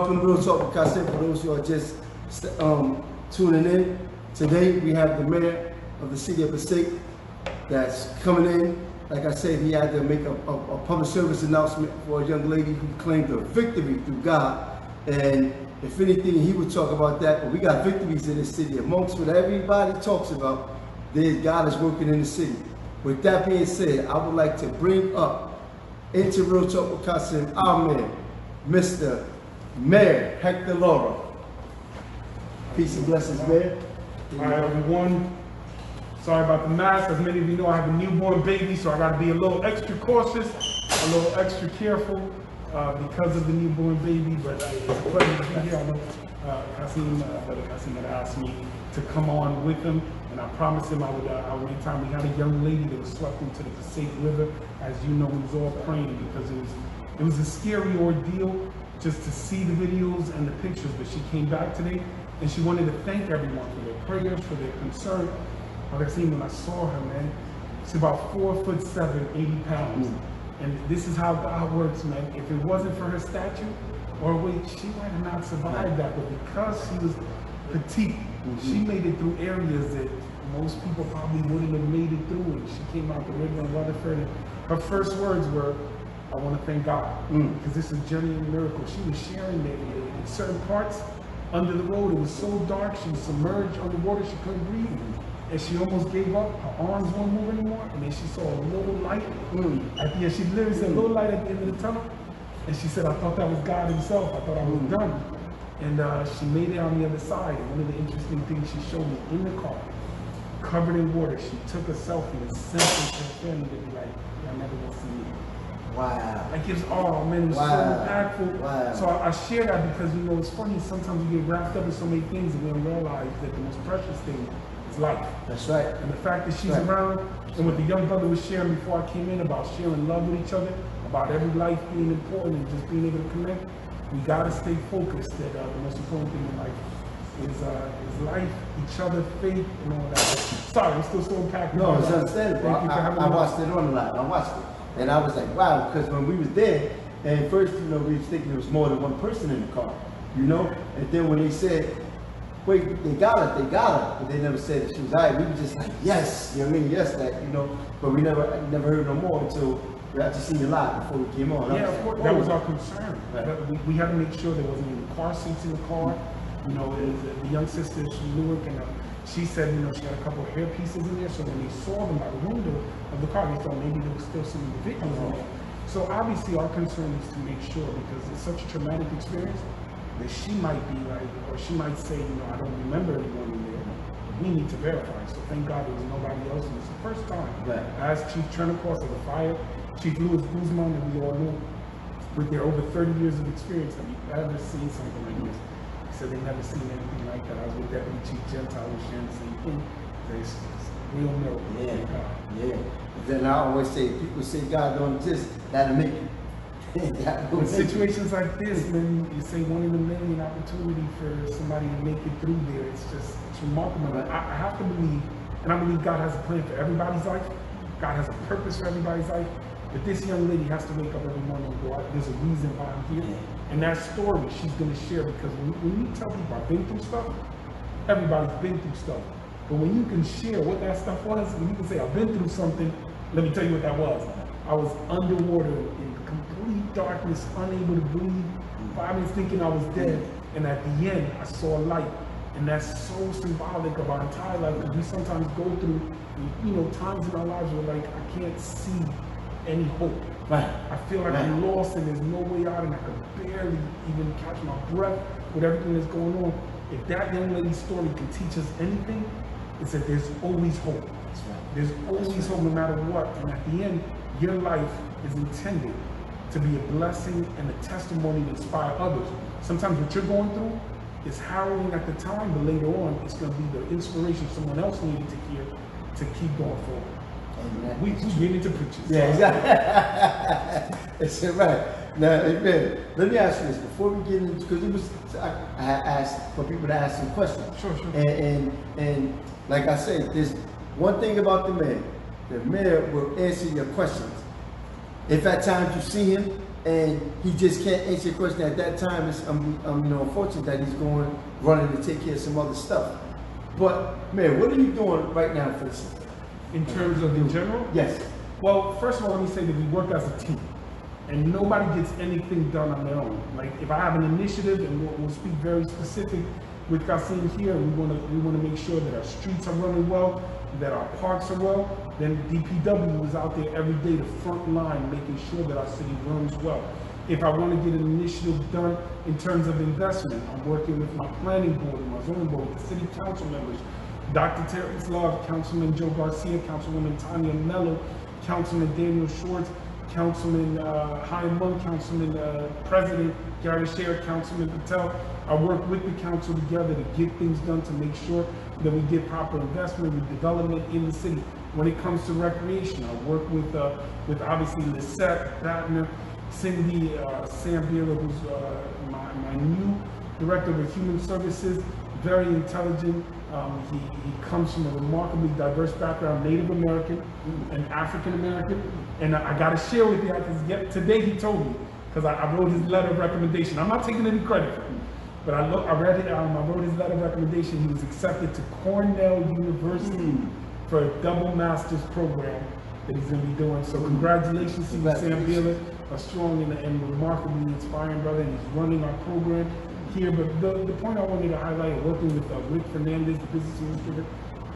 Welcome to Real Talk with Passaic. For those who are just tuning in, today we have the mayor of the city of Passaic that's coming in. Like I said, he had to make a public service announcement for a young lady who claimed a victory through God. And if anything, he would talk about that. But we got victories in this city. Amongst what everybody talks about, God is working in the city. With that being said, I would like to bring up into Real Talk with Passaic our man, Mr. Mayor Hector Laura. Peace and blessings, Mayor. All right, everyone. Sorry about the mask. As many of you know, I have a newborn baby, so I got to be a little extra cautious, a little extra careful because of the newborn baby. But it's a pleasure to be here. I know Brother Kasim had asked me to come on with him, and I promised him I would. Anytime we had a young lady that was swept into the Passaic River, as you know, we was all praying because it was a scary ordeal just to see the videos and the pictures. But she came back today, and she wanted to thank everyone for their prayers, for their concern. Like I seen when I saw her, man, she's about 4'7", 80 pounds. And this is how God works, man. If it wasn't for her stature or weight, she might have not survived that. But because she was petite, she made it through areas that most people probably wouldn't have made it through. And she came out the river in Rutherford, and her first words were, "I want to thank God," because this is a genuine miracle. She was sharing that in certain parts under the road, it was so dark, she was submerged underwater, she couldn't breathe. And she almost gave up, her arms won't move anymore, and then she saw a little light. At the end, she literally said, "A little light at the end of the tunnel." And she said, "I thought that was God himself, I thought I was done." And she made it on the other side. And one of the interesting things she showed me in the car, covered in water, she took a selfie and sent it to her family to be like, "Y'all never gonna see me." Wow. Like it's, oh man, it was so impactful. Wow. So I share that because, you know, it's funny, sometimes we get wrapped up in so many things and we don't realize that the most precious thing is life. That's right. And the fact that she's around, and what the young brother was sharing before I came in about sharing love with each other, about every life being important and just being able to connect, we gotta stay focused that the most important thing in life is life, each other, faith, and all that. Sorry, I'm still so impacted. No, it's understandable. I watched it on the line. I watched it. And I was like, wow, because when we was there, and first, you know, we was thinking there was more than one person in the car, you know? And then when they said, wait, they got her, but they never said that she was all right, we were just like, yes, you know what I mean? Yes, that, you know, but we never heard no more until we had to see the live before we came on. Yeah, of course, that was our concern. Right. We had to make sure there wasn't any car seats in the car. You know, the young sister, she knew it, and she said, you know, she had a couple of hair pieces in there, so when they saw them by the window of the car, they thought maybe there was still some individuals in there. So obviously our concern is to make sure, because it's such a traumatic experience, that she might be like, or she might say, you know, I don't remember anyone in there. We need to verify. So thank God there was nobody else, and it's the first time. Right. As Chief Chernicross of the fire, Chief Louis Guzman, and we all know, with their over 30 years of experience, have you ever seen something like this? He said they never seen anything like that. I was with Deputy Chief Gentile was sharing the same thing. It's real miracle. Yeah. Then I always say, people say God don't exist, that'll make it. In situations like this, when you say 1 in a million opportunity for somebody to make it through there, it's remarkable. Right. I have to believe, and I believe God has a plan for everybody's life. God has a purpose for everybody's life. But this young lady has to wake up every morning and go, there's a reason why I'm here. And that story she's going to share, because when you tell people I've been through stuff, everybody's been through stuff. But when you can share what that stuff was, when you can say, I've been through something, let me tell you what that was. I was underwater in complete darkness, unable to breathe, 5 minutes thinking I was dead. And at the end, I saw light. And that's so symbolic of our entire life, because we sometimes go through, you know, times in our lives where like, I can't see any hope. Right. I feel like I'm lost and there's no way out, and I can barely even catch my breath with everything that's going on. If that young lady's story can teach us anything, it's that there's always hope. That's right. There's always hope no matter what. And at the end, your life is intended to be a blessing and a testimony to inspire others. Sometimes what you're going through is harrowing at the time, but later on, it's going to be the inspiration someone else needed to hear to keep going forward. We get into preachers. Yeah, exactly. That's right. Now, amen. Let me ask you this before we get into, because I asked for people to ask some questions. Sure. And like I said, there's one thing about the mayor will answer your questions. If at times you see him and he just can't answer your question at that time. It's unfortunate that he's running to take care of some other stuff. But Mayor, what are you doing right now for the city? In terms of in general? Yes. Well, first of all, let me say that we work as a team, and nobody gets anything done on their own. Like if I have an initiative, and we'll speak very specific with Kasim here, we want to make sure that our streets are running well, that our parks are well. Then DPW is out there every day, the front line, making sure that our city runs well. If I want to get an initiative done in terms of investment, I'm working with my planning board and my zoning board, the city council members, Dr. Terrence Love, Councilman Joe Garcia, Councilwoman Tanya Mello, Councilman Daniel Schwartz, Councilman Chaim Munn, Councilman President Gary Sher, Councilman Patel. I work with the council together to get things done to make sure that we get proper investment and development in the city. When it comes to recreation, I work with obviously Lisette, Batner, Cindy, Sam Beeler, who's my new Director of Human Services, very intelligent. He comes from a remarkably diverse background, Native American and African American. And I got to share with you, because today he told me, because I wrote his letter of recommendation. I'm not taking any credit for it, but I read it, I wrote his letter of recommendation. He was accepted to Cornell University for a double master's program that he's going to be doing. So congratulations to Sam Beeler, a strong and remarkably inspiring brother, and he's running our program here. But the point I wanted to highlight, working with Rick Fernandez, the business administrator,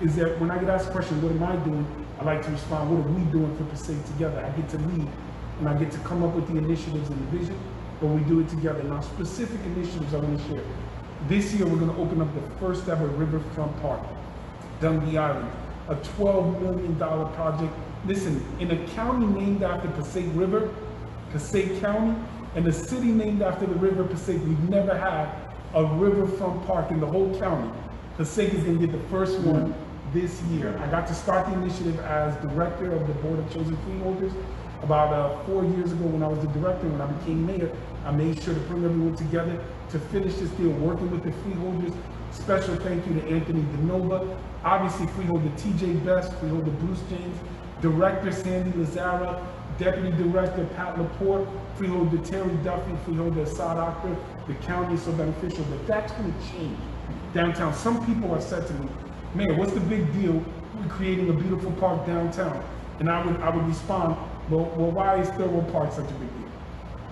is that when I get asked a question, what am I doing? I like to respond, what are we doing for Passaic together? I get to lead, and I get to come up with the initiatives and the vision, but we do it together. Now, specific initiatives I want to share. This year, we're going to open up the first ever riverfront park, Dundee Island, a $12 million project. Listen, in a county named after Passaic River, Passaic County, and a city named after the river Passaic, we've never had a riverfront park in the whole county. Passaic is going to get the first one this year. I got to start the initiative as director of the Board of Chosen Freeholders about 4 years ago. When I was the director, when I became mayor, I made sure to bring everyone together to finish this deal, working with the freeholders. Special thank you to Anthony DeNova, obviously freeholder TJ Best, freeholder Bruce James, director Sandy Lazara, Deputy Director Pat Laporte, freeholder Terry Duffy, freeholder Assad Akhtar. The county is so beneficial, but that's going to change downtown. Some people have said to me, Mayor, what's the big deal with creating a beautiful park downtown? And I would respond, well, why is Thurlow Park such a big deal?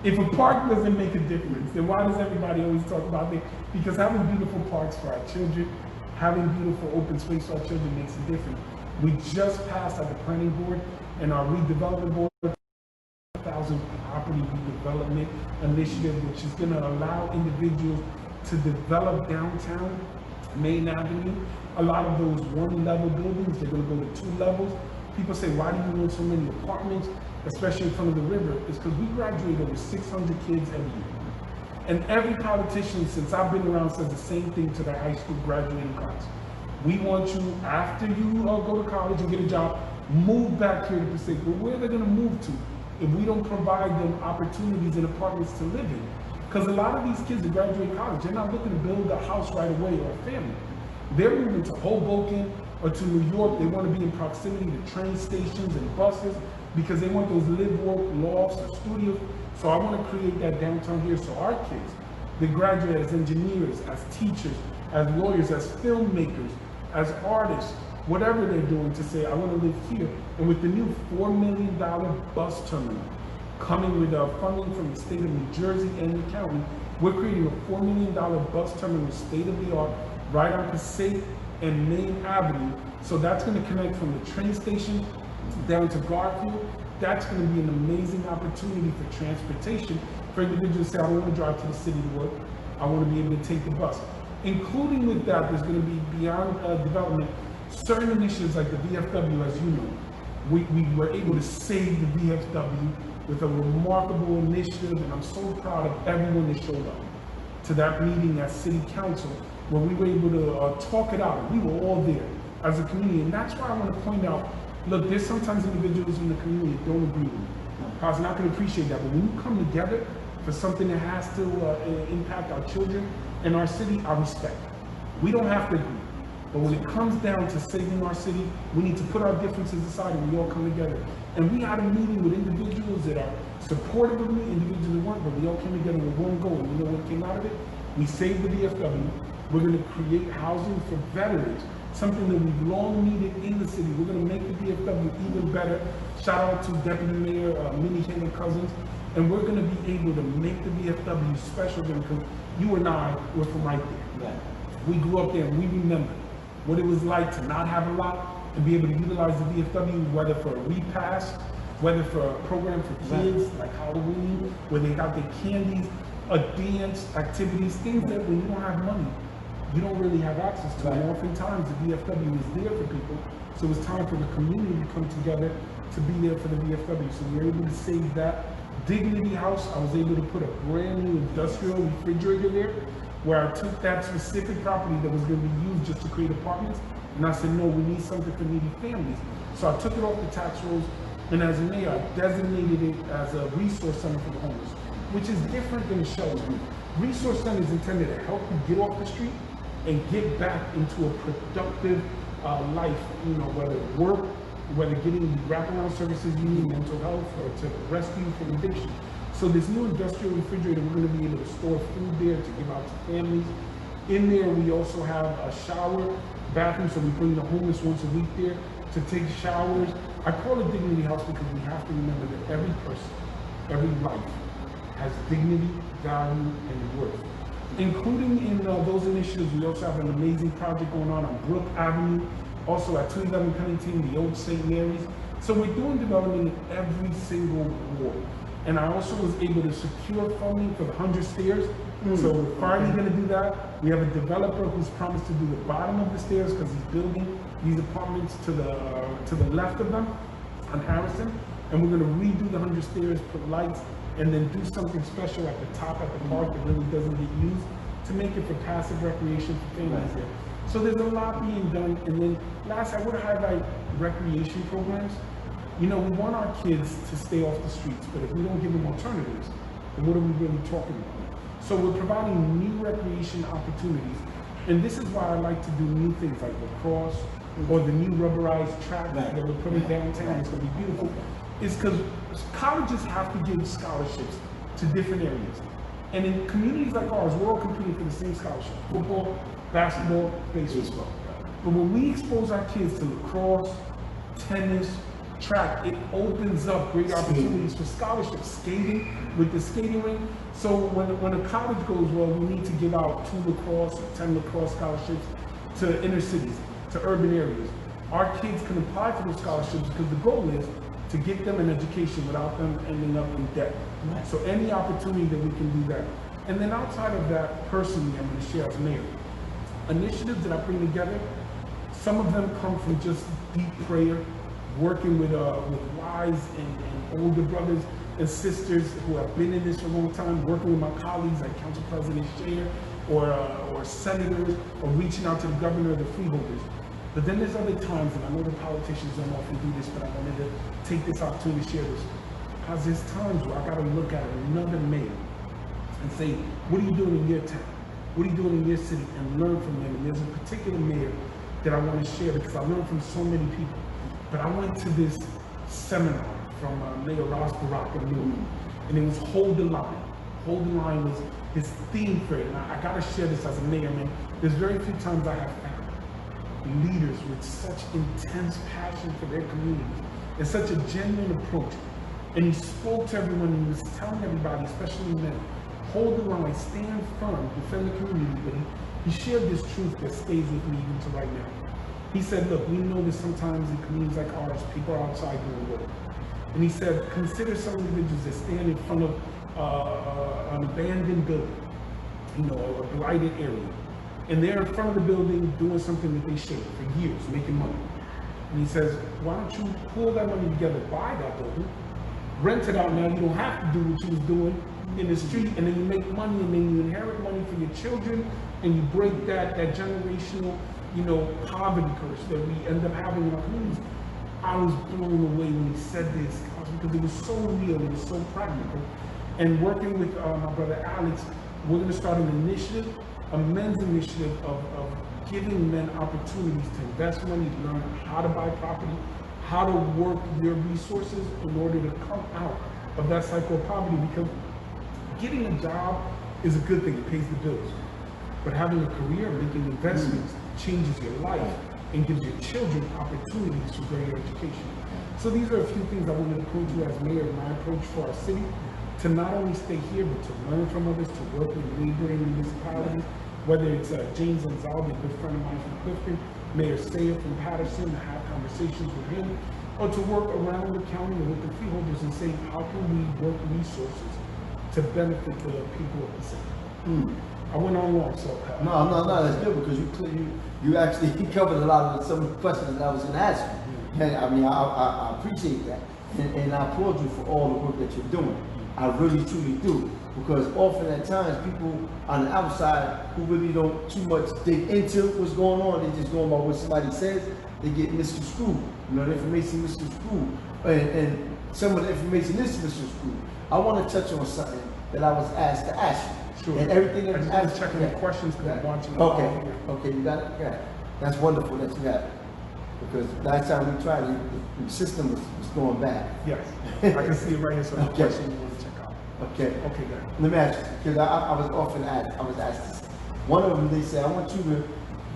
If a park doesn't make a difference, then why does everybody always talk about it? Because having beautiful parks for our children, having beautiful open space for our children makes a difference. We just passed at the planning board and our redevelopment board, 1,000 property redevelopment initiative, which is going to allow individuals to develop downtown Main Avenue. A lot of those one-level buildings, they're going to go to 2 levels. People say, why do you want so many apartments, especially in front of the river? It's because we graduate over 600 kids every year. And every politician since I've been around says the same thing to their high school graduating class. We want you, after you go to college and get a job, move back here to Passaic. But where are they going to move to if we don't provide them opportunities and apartments to live in? Because a lot of these kids that graduate college, they're not looking to build a house right away or a family. They're moving to Hoboken or to New York. They want to be in proximity to train stations and buses because they want those live-work lofts or studios. So I want to create that downtown here so our kids, they graduate as engineers, as teachers, as lawyers, as filmmakers, as artists, whatever they're doing, to say, I want to live here. And with the new $4 million bus terminal coming with funding from the state of New Jersey and the county, we're creating a $4 million bus terminal, state-of-the-art, right on Passaic and Main Avenue. So that's going to connect from the train station down to Garfield. That's going to be an amazing opportunity for transportation for individuals who say, I don't want to drive to the city to work. I want to be able to take the bus. Including with that, there's going to be beyond development, certain initiatives like the VFW, as you know. We were able to save the VFW with a remarkable initiative, and I'm so proud of everyone that showed up to that meeting at City Council, where we were able to talk it out. We were all there as a community, and that's why I want to point out, look, there's sometimes individuals in the community that don't agree with me. I was not going to appreciate that, but when you come together for something that has to impact our children and our city, I respect it. We don't have to agree. But when it comes down to saving our city, we need to put our differences aside and we all come together. And we had a meeting with individuals that are supportive of me, individually weren't, but we all came together with one goal. And you know what came out of it? We saved the VFW. We're going to create housing for veterans, something that we've long needed in the city. We're going to make the VFW even better. Shout out to Deputy Mayor Minnie Haley Cousins. And we're going to be able to make the VFW special again, because you and I were from right there. Right. We grew up there and we remember what it was like to not have a lot and be able to utilize the VFW, whether for a repast, whether for a program for kids like Halloween, where they got their candies, a dance, activities, things that when you don't have money, you don't really have access to. And oftentimes the VFW is there for people. So it's time for the community to come together to be there for the VFW. So we were able to save that. Dignity House, I was able to put a brand new industrial refrigerator there, where I took that specific property that was going to be used just to create apartments, and I said, no, we need something for needy families. So I took it off the tax rolls, and as a mayor, I designated it as a resource center for the homeless, which is different than a shelter. Resource center is intended to help you get off the street and get back into a productive life, you know, whether work, whether getting the wraparound services you need, mental health, or to rescue from addiction. So this new industrial refrigerator, we're going to be able to store food there to give out to families. In there, we also have a shower, bathroom, so we bring the homeless once a week there to take showers. I call it Dignity House because we have to remember that every person, every life has dignity, value, and worth. Including in those initiatives, we also have an amazing project going on Brook Avenue, also at 211 Pennington, the old St. Mary's. So we're doing development in every single ward. And I also was able to secure funding for the 100 stairs. So we're finally going to do that. We have a developer who's promised to do the bottom of the stairs because he's building these apartments to the left of them on Harrison. And we're going to redo the 100 stairs, put lights, and then do something special at the top at the park that really doesn't get used to make it for passive recreation for families there. So there's a lot being done. And then last, I would highlight recreation programs. You know, we want our kids to stay off the streets, but if we don't give them alternatives, then what are we really talking about? So we're providing new recreation opportunities. And this is why I like to do new things like lacrosse or the new rubberized track that we're putting downtown. It's going to be beautiful. It's because colleges have to give scholarships to different areas. And in communities like ours, we're all competing for the same scholarship: football, basketball, baseball. But when we expose our kids to lacrosse, tennis, track, it opens up great opportunities for scholarships. Skating, with the skating rink. So when a college goes well, we need to give out 2 lacrosse or 10 lacrosse scholarships to inner cities, to urban areas. Our kids can apply for those scholarships because the goal is to get them an education without them ending up in debt. So any opportunity that we can do that. And then outside of that, personally, I'm going to share as mayor. Initiatives that I bring together, some of them come from just deep prayer, working with wise and older brothers and sisters who have been in this for a long time, working with my colleagues like Council President Shayer or senators, or reaching out to the governor of the freeholders. But then there's other times, and I know the politicians don't often do this, but I wanted to take this opportunity to share this. Because there's times where I got to look at another mayor and say, what are you doing in your town? What are you doing in your city? And learn from them. And there's a particular mayor that I want to share because I learned from so many people. But I went to this seminar from Mayor Ross Barack in New York, and it was Hold the Line. Hold the Line was his theme for it. And I got to share this as a mayor, man. There's very few times I have found leaders with such intense passion for their communities and such a genuine approach. And he spoke to everyone, and he was telling everybody, especially men, hold the line, stand firm, defend the community. But he shared this truth that stays with me even to right now. He said, look, we know that sometimes in communities like ours, people are outside doing work. And he said, consider some individuals that stand in front of an abandoned building, you know, a blighted area. And they're in front of the building doing something that they shouldn't for years, making money. And he says, why don't you pull that money together, buy that building, rent it out now, you don't have to do what you was doing in the street, and then you make money, and then you inherit money for your children, and you break that generational, you know, poverty curse that we end up having in our communities. I was blown away when he said this because it was so real, it was so practical. And working with my brother Alex, we're going to start an initiative, a men's initiative of giving men opportunities to invest money, to learn how to buy property, how to work their resources in order to come out of that cycle of poverty, because getting a job is a good thing, it pays the bills. But having a career, making investments, changes your life and gives your children opportunities for greater education. So these are a few things I wanted to prove to you as mayor, my approach for our city, to not only stay here, but to learn from others, to work with neighboring municipalities, whether it's James Anzaldi, a good friend of mine from Clifton, Mayor Sayer from Patterson, to have conversations with him, or to work around the county or with the freeholders and say, how can we work resources to benefit the people of the city? I went on long, so. No, that's good, because you actually covered a lot of some of the questions that I was going to ask you. And I mean, I appreciate that. And I applaud you for all the work that you're doing. I really, truly do. Because often at times, people on the outside who really don't too much dig into what's going on, they just going by what somebody says, they get misconstrued. You know, the information misconstrued. And some of the information is misconstrued. I want to touch on something that I was asked to ask you. Sure. And everything that I just you want asked. to check on the questions because I'm watching. Okay, you got it? Yeah. That's wonderful that you have it. Because last time we tried it, the system was going bad. Yes, I can see it right here, so the Okay. question you want to check out. Okay. Okay, good. Let me ask you, because I was often asked, this. One of them, they said, I want you to,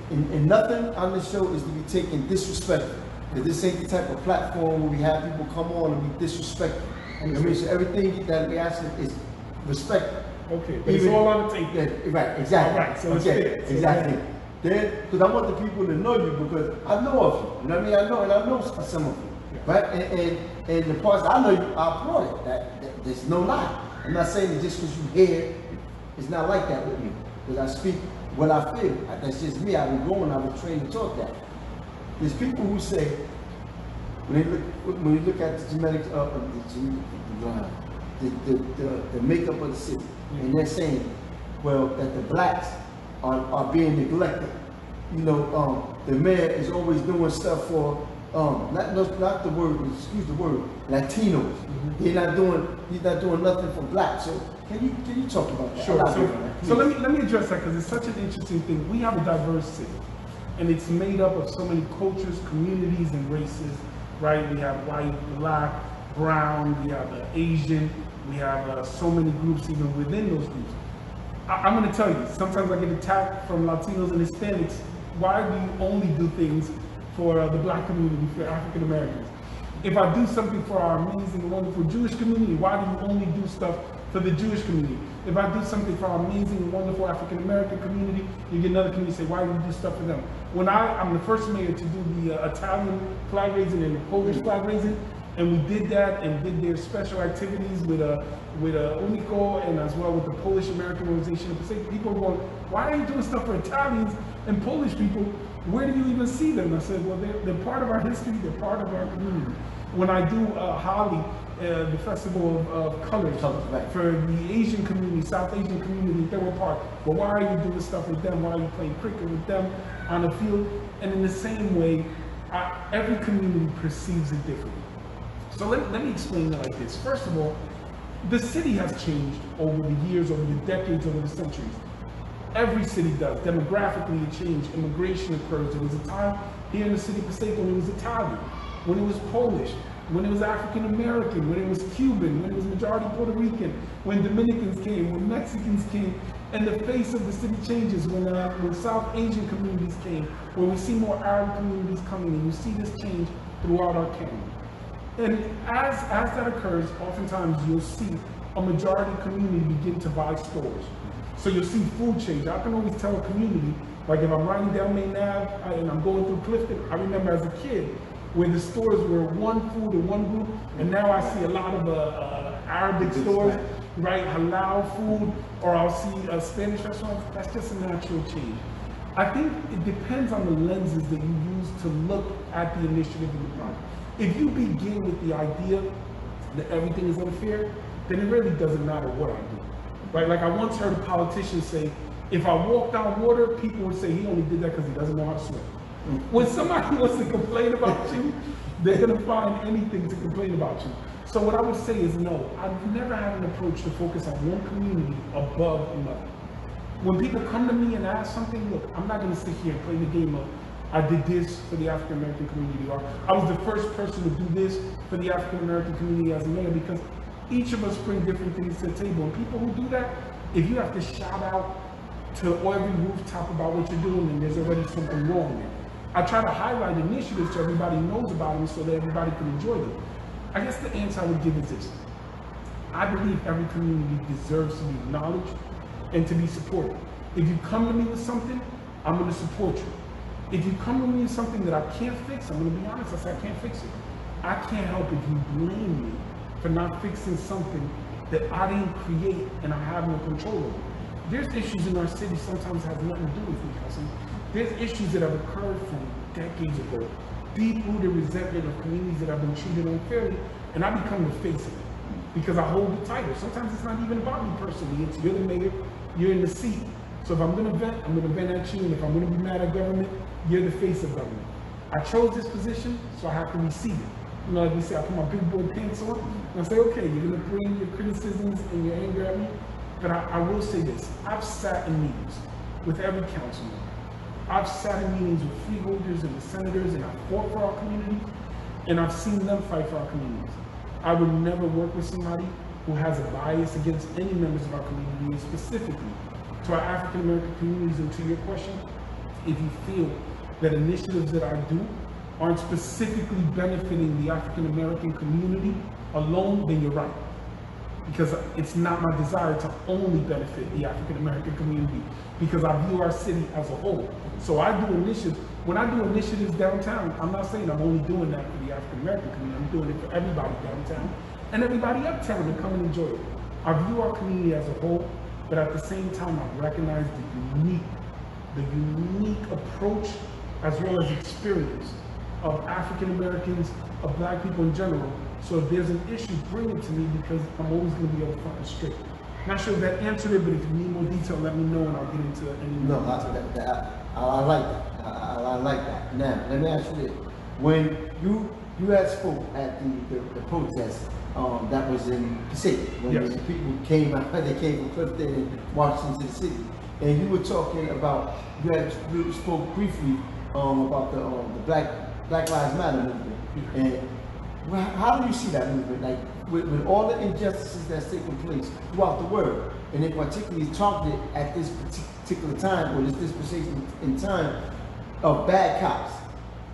and nothing on this show is to be taken disrespectful. Because this ain't the type of platform where we have people come on and be disrespectful. I mean, so everything that we ask them is respectful. Okay, but it's all on the tape. Yeah, right, exactly. All right, so it's okay, fair. So exactly. Then, because I want the people to know you, because I know of you. You know what I mean? I know some of you, right? And the parts I know you, I applaud it. That there's no lie. I'm not saying that just because you hear, it's not like that with me. Because I speak what I feel. That's just me. I've been growing. I've been trained to talk that. There's people who say, when you look at the genetics of the makeup of the city, and they're saying, well, that the blacks are being neglected. You know, the mayor is always doing stuff for not the word, excuse the word, Latinos. He's not doing nothing for blacks. So can you talk about that? Sure. So let me address that, because it's such an interesting thing. We have a diverse city, and it's made up of so many cultures, communities, and races. Right? We have white, black, brown. We have Asian. We have so many groups even within those groups. I'm going to tell you, sometimes I get attacked from Latinos and Hispanics. Why do you only do things for the black community, for African Americans? If I do something for our amazing, wonderful Jewish community, why do you only do stuff for the Jewish community? If I do something for our amazing, wonderful African American community, you get another community say, why do you do stuff for them? When I'm the first mayor to do the Italian flag raising and the Polish flag raising, and we did that and did their special activities with Unico and as well with the Polish American organization in Passaic. People were going, why are you doing stuff for Italians and Polish people? Where do you even see them? I said, well, they're part of our history, they're part of our community. When I do Holi, the Festival of Colors for the Asian community, South Asian community, they were part. But why are you doing stuff with them? Why are you playing cricket with them on the field? And in the same way, every community perceives it differently. So let me explain it like this. First of all, the city has changed over the years, over the decades, over the centuries. Every city does. Demographically, it changed. Immigration occurs. There was a time here in the city of Passaic when it was Italian, when it was Polish, when it was African American, when it was Cuban, when it was majority Puerto Rican, when Dominicans came, when Mexicans came, and the face of the city changes when South Asian communities came, when we see more Arab communities coming, and you see this change throughout our county. And as that occurs, oftentimes you'll see a majority community begin to buy stores. So you'll see food change. I can always tell a community, like if I'm riding down Main Ave and I'm going through Clifton, I remember as a kid where the stores were one food in one group, and now I see a lot of Arabic stores, right? Halal food, or I'll see Spanish restaurants. That's just a natural change. I think it depends on the lenses that you use to look at the initiative and the project. If you begin with the idea that everything is unfair, then it really doesn't matter what I do, right? Like I once heard a politician say, if I walk down water, people would say he only did that because he doesn't know how to swim. When somebody wants to complain about you, they're gonna find anything to complain about you. So what I would say is no, I've never had an approach to focus on one community above another. When people come to me and ask something, look, I'm not gonna sit here and play the game of, I did this for the African American community, or I was the first person to do this for the African American community as a mayor, because Each of us bring different things to the table, and people who do that, if you have to shout out to every rooftop about what you're doing, then there's already something wrong there. I try to highlight initiatives so everybody knows about them so that everybody can enjoy them. I guess the answer I would give is this. I believe every community deserves to be acknowledged and to be supported. If you come to me with something, I'm going to support you. If you come to me with something that I can't fix, I'm going to be honest, I say I can't fix it. I can't help if you blame me for not fixing something that I didn't create and I have no control over. There's issues in our city sometimes have nothing to do with me, cousin. There's issues that have occurred from decades ago. Deep-rooted resentment of communities that have been treated unfairly, and I become the face of it because I hold the title. Sometimes it's not even about me personally. It's you're the mayor, you're in the seat. So if I'm gonna vent, I'm gonna vent at you, and if I'm gonna be mad at government, you're the face of government. I chose this position, so I have to receive it. You know, like we say, I put my big boy pants on, and I say, okay, you're gonna bring your criticisms and your anger at me, but I will say this. I've sat in meetings with every councilman. I've sat in meetings with freeholders and with senators, and I've fought for our community, and I've seen them fight for our communities. I would never work with somebody who has a bias against any members of our community, and specifically to our African American communities. And to your question, if you feel that initiatives that I do aren't specifically benefiting the African American community alone, then you're right. Because it's not my desire to only benefit the African American community, because I view our city as a whole. So I do initiatives. When I do initiatives downtown, I'm not saying I'm only doing that for the African American community. I'm doing it for everybody downtown and everybody uptown to come and enjoy it. I view our community as a whole, but at the same time, I recognize the unique approach as well as experience of African Americans, of Black people in general. So if there's an issue, bring it to me, because I'm always going to be upfront and straight. Not sure if that answered it, but if you need more detail, let me know and I'll get into any more detail. I like that. I like that. Now, let me ask you this. When you had spoke at the protest that was in Passaic, when Yes. the people came out, they came from Clifton and marched into the city, and you were talking about, you spoke briefly about the Black Lives Matter movement. And how do you see that movement? Like with all the injustices that's taking place throughout the world, and in particularly targeted at this particular time, or this dispensation in time of bad cops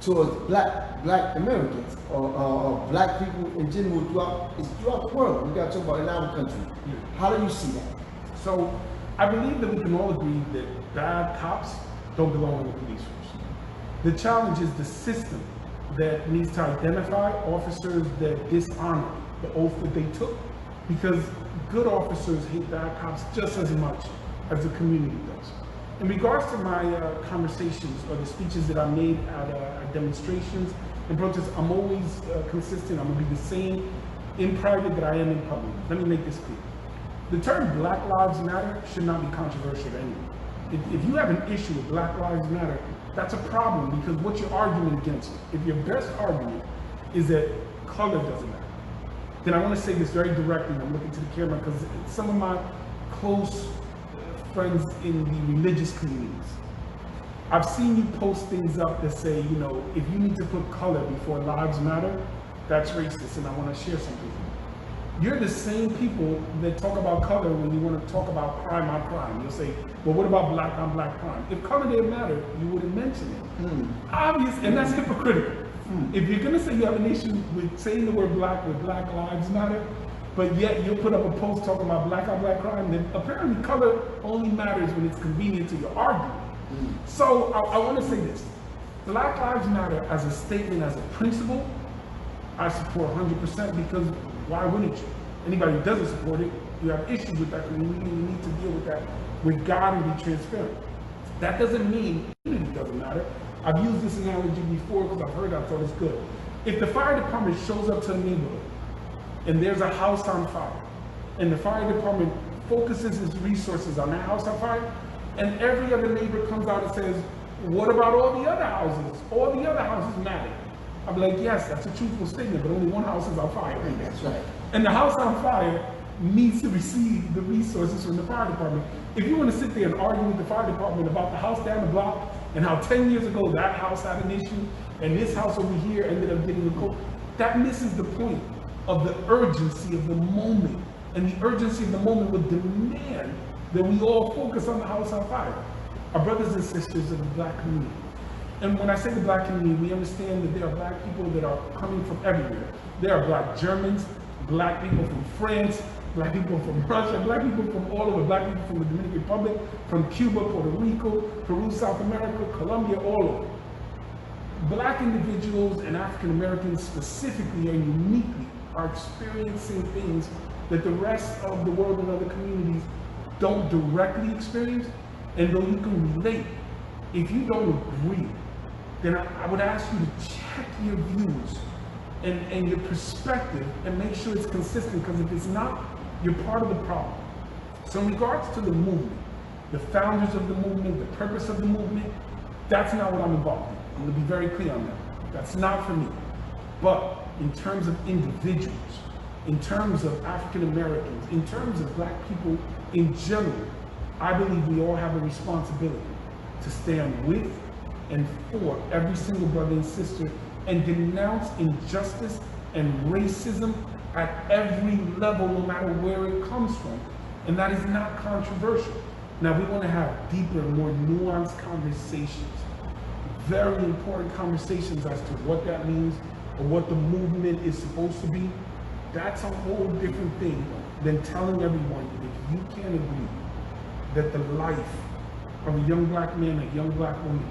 towards black Americans or black people in general throughout the world. We got to talk about in our country. How do you see that? So I believe that we can all agree that bad cops don't belong in the police force. The challenge is the system that needs to identify officers that dishonor the oath that they took, because good officers hate bad cops just as much as the community does. In regards to my conversations or the speeches that I made at demonstrations and protests, I'm always consistent. I'm gonna be the same in private that I am in public. Let me make this clear. The term Black Lives Matter should not be controversial to anyone. If you have an issue with Black Lives Matter, that's a problem, because what you're arguing against, if your best argument is that color doesn't matter, then I want to say this very directly. I'm looking to the camera because some of my close friends in the religious communities, I've seen you post things up that say, you know, if you need to put color before lives matter, that's racist, and I want to share something with you. You're the same people that talk about color when you want to talk about crime on crime. You'll say, well, what about black on black crime? If color didn't matter, you wouldn't mention it. Obvious, and that's hypocritical. If you're gonna say you have an issue with saying the word black with Black Lives Matter, but yet you'll put up a post talking about black on black crime, then apparently color only matters when it's convenient to your argument. So I want to say this. Black Lives Matter as a statement, as a principle, I support 100%, because why wouldn't you? Anybody who doesn't support it, you have issues with that community, and you need to deal with that with God and be transparent. That doesn't mean community doesn't matter. I've used this analogy before because I've heard it, I thought it's good. If the fire department shows up to a neighborhood and there's a house on fire, and the fire department focuses its resources on that house on fire, and every other neighbor comes out and says, what about all the other houses? All the other houses matter. I'll be like, yes, that's a truthful statement, but only one house is on fire. That's right. And the house on fire needs to receive the resources from the fire department. If you want to sit there and argue with the fire department about the house down the block and how 10 years ago that house had an issue and this house over here ended up getting a call, that misses the point. of the urgency of the moment. And the urgency of the moment would demand that we all focus on the house on fire. Our brothers and sisters of the black community. And when I say the black community, we understand that there are black people that are coming from everywhere. There are black Germans, black people from France, black people from Russia, black people from all over, black people from the Dominican Republic, from Cuba, Puerto Rico, Peru, South America, Colombia, all over. Black individuals and African Americans specifically are experiencing things that the rest of the world and other communities don't directly experience. And though you can relate, if you don't agree, then I would ask you to check your views and your perspective and make sure it's consistent, because if it's not, you're part of the problem. So in regards to the movement, the founders of the movement, the purpose of the movement, that's not what I'm involved in. I'm gonna be very clear on that. That's not for me. But in terms of individuals, in terms of African Americans, in terms of black people in general, I believe we all have a responsibility to stand with and for every single brother and sister and denounce injustice and racism at every level, no matter where it comes from. And that is not controversial. Now, we want to have deeper, more nuanced conversations, very important conversations as to what that means or what the movement is supposed to be. That's a whole different thing than telling everyone that if you can't agree that the life of a young black man, a young black woman,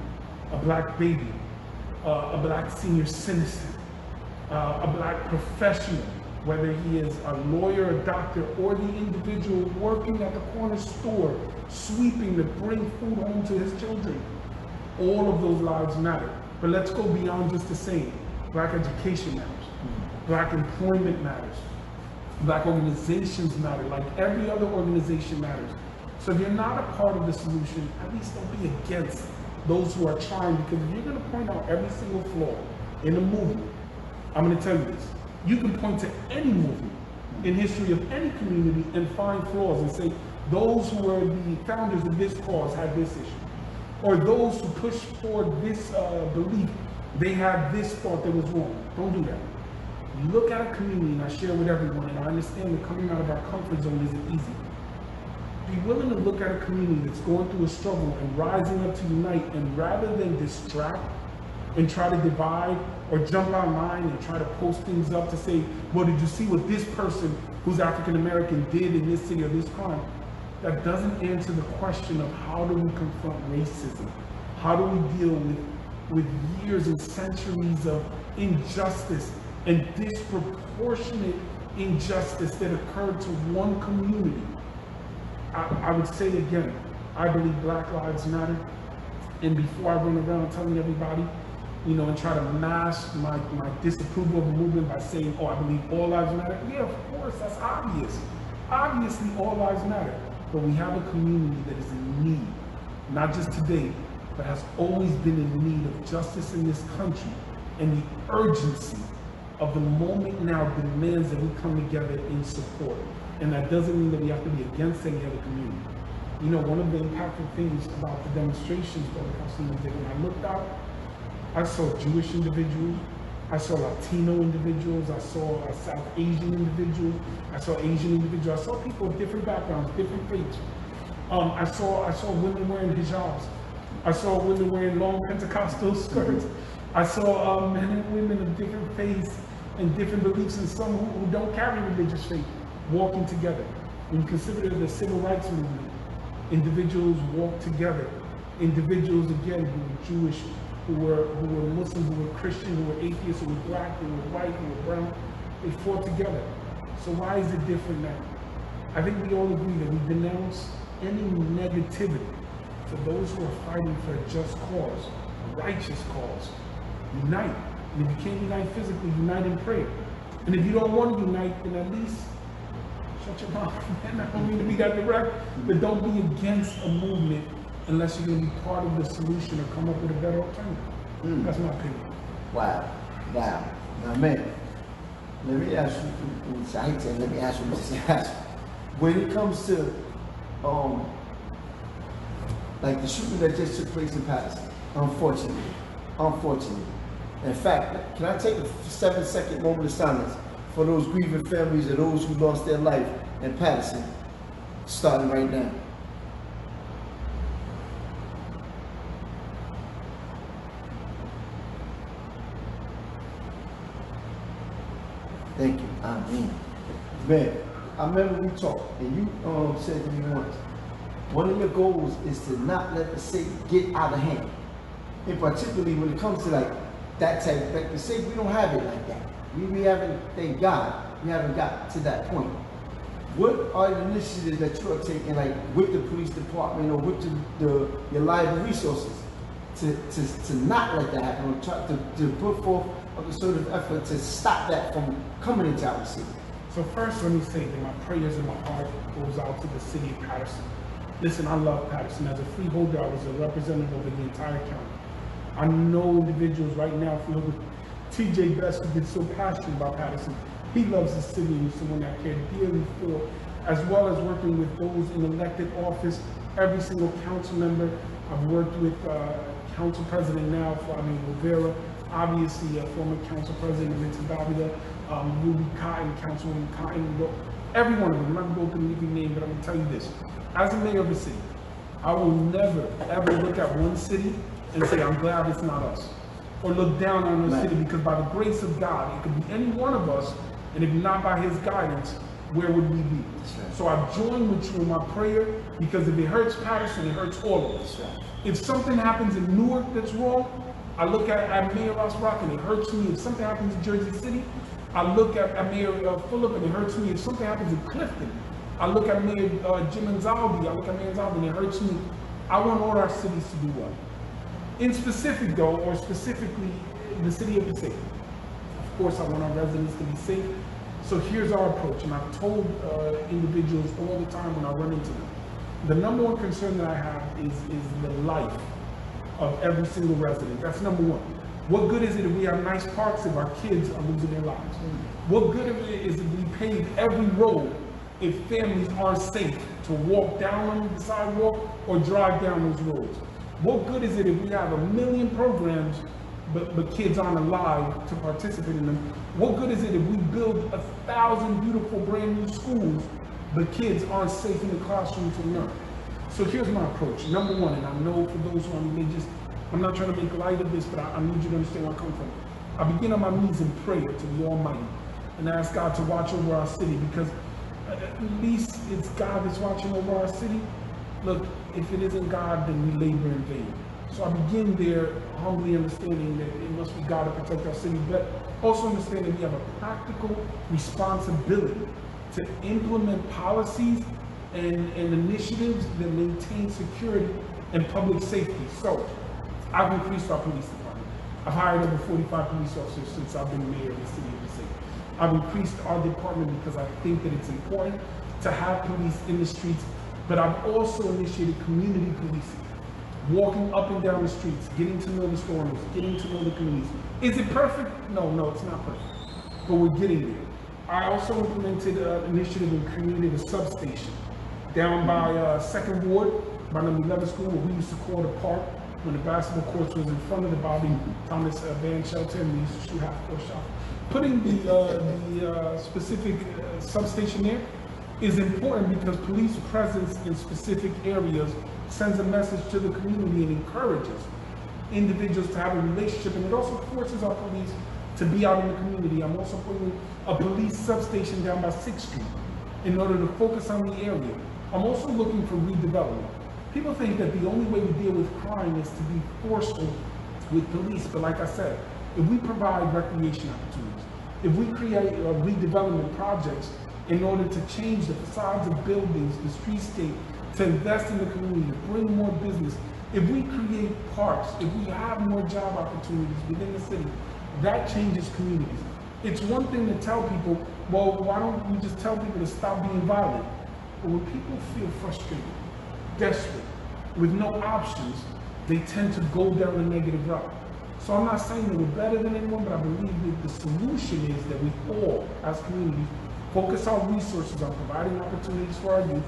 a black baby, a black senior citizen, a black professional, whether he is a lawyer, a doctor, or the individual working at the corner store, sweeping to bring food home to his children, all of those lives matter. But let's go beyond just the saying. Black education matters. Black employment matters. Black organizations matter, like every other organization matters. So if you're not a part of the solution, at least don't be against those who are trying, because if you're going to point out every single flaw in the movement, I'm going to tell you this. You can point to any movement in history of any community and find flaws and say, those who were the founders of this cause had this issue. Or those who pushed forward this belief, they had this thought that was wrong. Don't do that. You look at a community, and I share with everyone, and I understand that coming out of our comfort zone isn't easy. Be willing to look at a community that's going through a struggle and rising up to unite, and rather than distract and try to divide or jump online and try to post things up to say, well, did you see what this person who's African American did in this city or this crime? That doesn't answer the question of how do we confront racism? How do we deal with years and centuries of injustice and disproportionate injustice that occurred to one community? I would say again, I believe Black Lives Matter. And before I run around telling everybody, and try to mask my disapproval of the movement by saying, oh, I believe all lives matter. Yeah, of course, that's obvious. Obviously, all lives matter. But we have a community that is in need, not just today, but has always been in need of justice in this country. And the urgency of the moment now demands that we come together in support. And that doesn't mean that we have to be against any other community. One of the impactful things about the demonstrations, Brother Councilman, is that when I looked out, I saw Jewish individuals, I saw Latino individuals, I saw South Asian individuals, I saw Asian individuals, I saw people of different backgrounds, different faiths. I saw women wearing hijabs. I saw women wearing long Pentecostal skirts. I saw men and women of different faiths and different beliefs, and some who don't carry religious faith, walking together. When you consider the civil rights movement, individuals walk together. Individuals, again, who were Jewish, who were Muslim, who were Christian, who were atheists, who were black, who were white, who were brown, they fought together. So why is it different now? I think we all agree that we denounce any negativity for those who are fighting for a just cause, a righteous cause. Unite. And if you can't unite physically, unite in prayer. And if you don't want to unite, then at least shut your mouth. Man, I don't mean to be that direct, but don't be against a movement unless you're going to be part of the solution or come up with a better alternative. That's my opinion. Wow. Now, man, let me ask you, Mr. Ash, when it comes to, like the shooting that just took place in Passaic, unfortunately. In fact, can I take a 7-second moment of silence for those grieving families and those who lost their life in Patterson, starting right now. Thank you. Amen. Man, I remember we talked, and you said to me once, one of your goals is to not let the Satan get out of hand. And particularly when it comes to like that type of thing, the Satan, we don't have it like that. We haven't, thank God, we haven't got to that point. What are the initiatives that you are taking, like with the police department or with your library resources, to not let that happen, or try to put forth a sort of effort to stop that from coming into our city? So first, let me say that my prayers and my heart goes out to the city of Patterson. Listen, I love Patterson. As a freeholder, I was a representative over the entire county. I know individuals right now, if you look at TJ Best, who's been so passionate about Patterson. He loves the city and he's someone I care dearly for, as well as working with those in elected office, every single council member. I've worked with council president now, Flavio Rivera, obviously a former council president, Vincent Davila, Ruby Cotton, Councilwoman Cotton, every one of them. I'm not going to go through every name, but I'm going to tell you this. As a mayor of a city, I will never, ever look at one city and say, I'm glad it's not us. Or look down on the city, because by the grace of God, it could be any one of us, and if not by his guidance, where would we be? Right. So I join with you in my prayer, because if it hurts Patterson, it hurts all of us. Right. If something happens in Newark that's wrong, I look at Mayor Ross Rock and it hurts me. If something happens in Jersey City, I look at Mayor Phillip and it hurts me. If something happens in Clifton, I look at Mayor Jim Anzaldi, I look at Mayor Anzaldi and it hurts me. I want all our cities to do well. In specific though, or specifically the city of Passaic, of course I want our residents to be safe. So here's our approach, and I've told individuals all the time when I run into them. The number one concern that I have is the life of every single resident. That's number one. What good is it if we have nice parks if our kids are losing their lives? What good is it if we pave every road if families aren't safe to walk down the sidewalk or drive down those roads? What good is it if we have 1 million programs but kids aren't alive to participate in them? What good is it if we build 1,000 beautiful brand new schools but kids aren't safe in the classroom to learn? So here's my approach. Number one, and I know for those who are religious, I'm not trying to make light of this, but I need you to understand where I come from. I begin on my knees in prayer to the Almighty and ask God to watch over our city, because at least it's God that's watching over our city. Look, if it isn't God, then we labor in vain. So I begin there humbly understanding that it must be God to protect our city, but also understanding we have a practical responsibility to implement policies and initiatives that maintain security and public safety. So I've increased our police department. I've hired over 45 police officers since I've been mayor of the city of Passaic. I've increased our department because I think that it's important to have police in the streets, but I've also initiated community policing. Walking up and down the streets, getting to know the store owners, getting to know the communities. Is it perfect? No, it's not perfect, but we're getting there. I also implemented an initiative and created a substation down by 2nd Ward, by number 11 school, what we used to call the park, when the basketball courts was in front of the Bobby Thomas band shelter, and we used to shoot half-court shots. Putting the specific substation there is important because police presence in specific areas sends a message to the community and encourages individuals to have a relationship, and it also forces our police to be out in the community. I'm also putting a police substation down by 6th Street in order to focus on the area. I'm also looking for redevelopment. People think that the only way to deal with crime is to be forceful with police, but like I said, if we provide recreation opportunities, if we create redevelopment projects in order to change the facades of buildings, the streetscape, to invest in the community, to bring more business, if we create parks, if we have more job opportunities within the city, that changes communities. It's one thing to tell people, well, why don't we just tell people to stop being violent? But when people feel frustrated, desperate, with no options, they tend to go down a negative route. So I'm not saying that we're better than anyone, but I believe that the solution is that we all, as communities, focus our resources on providing opportunities for our youth.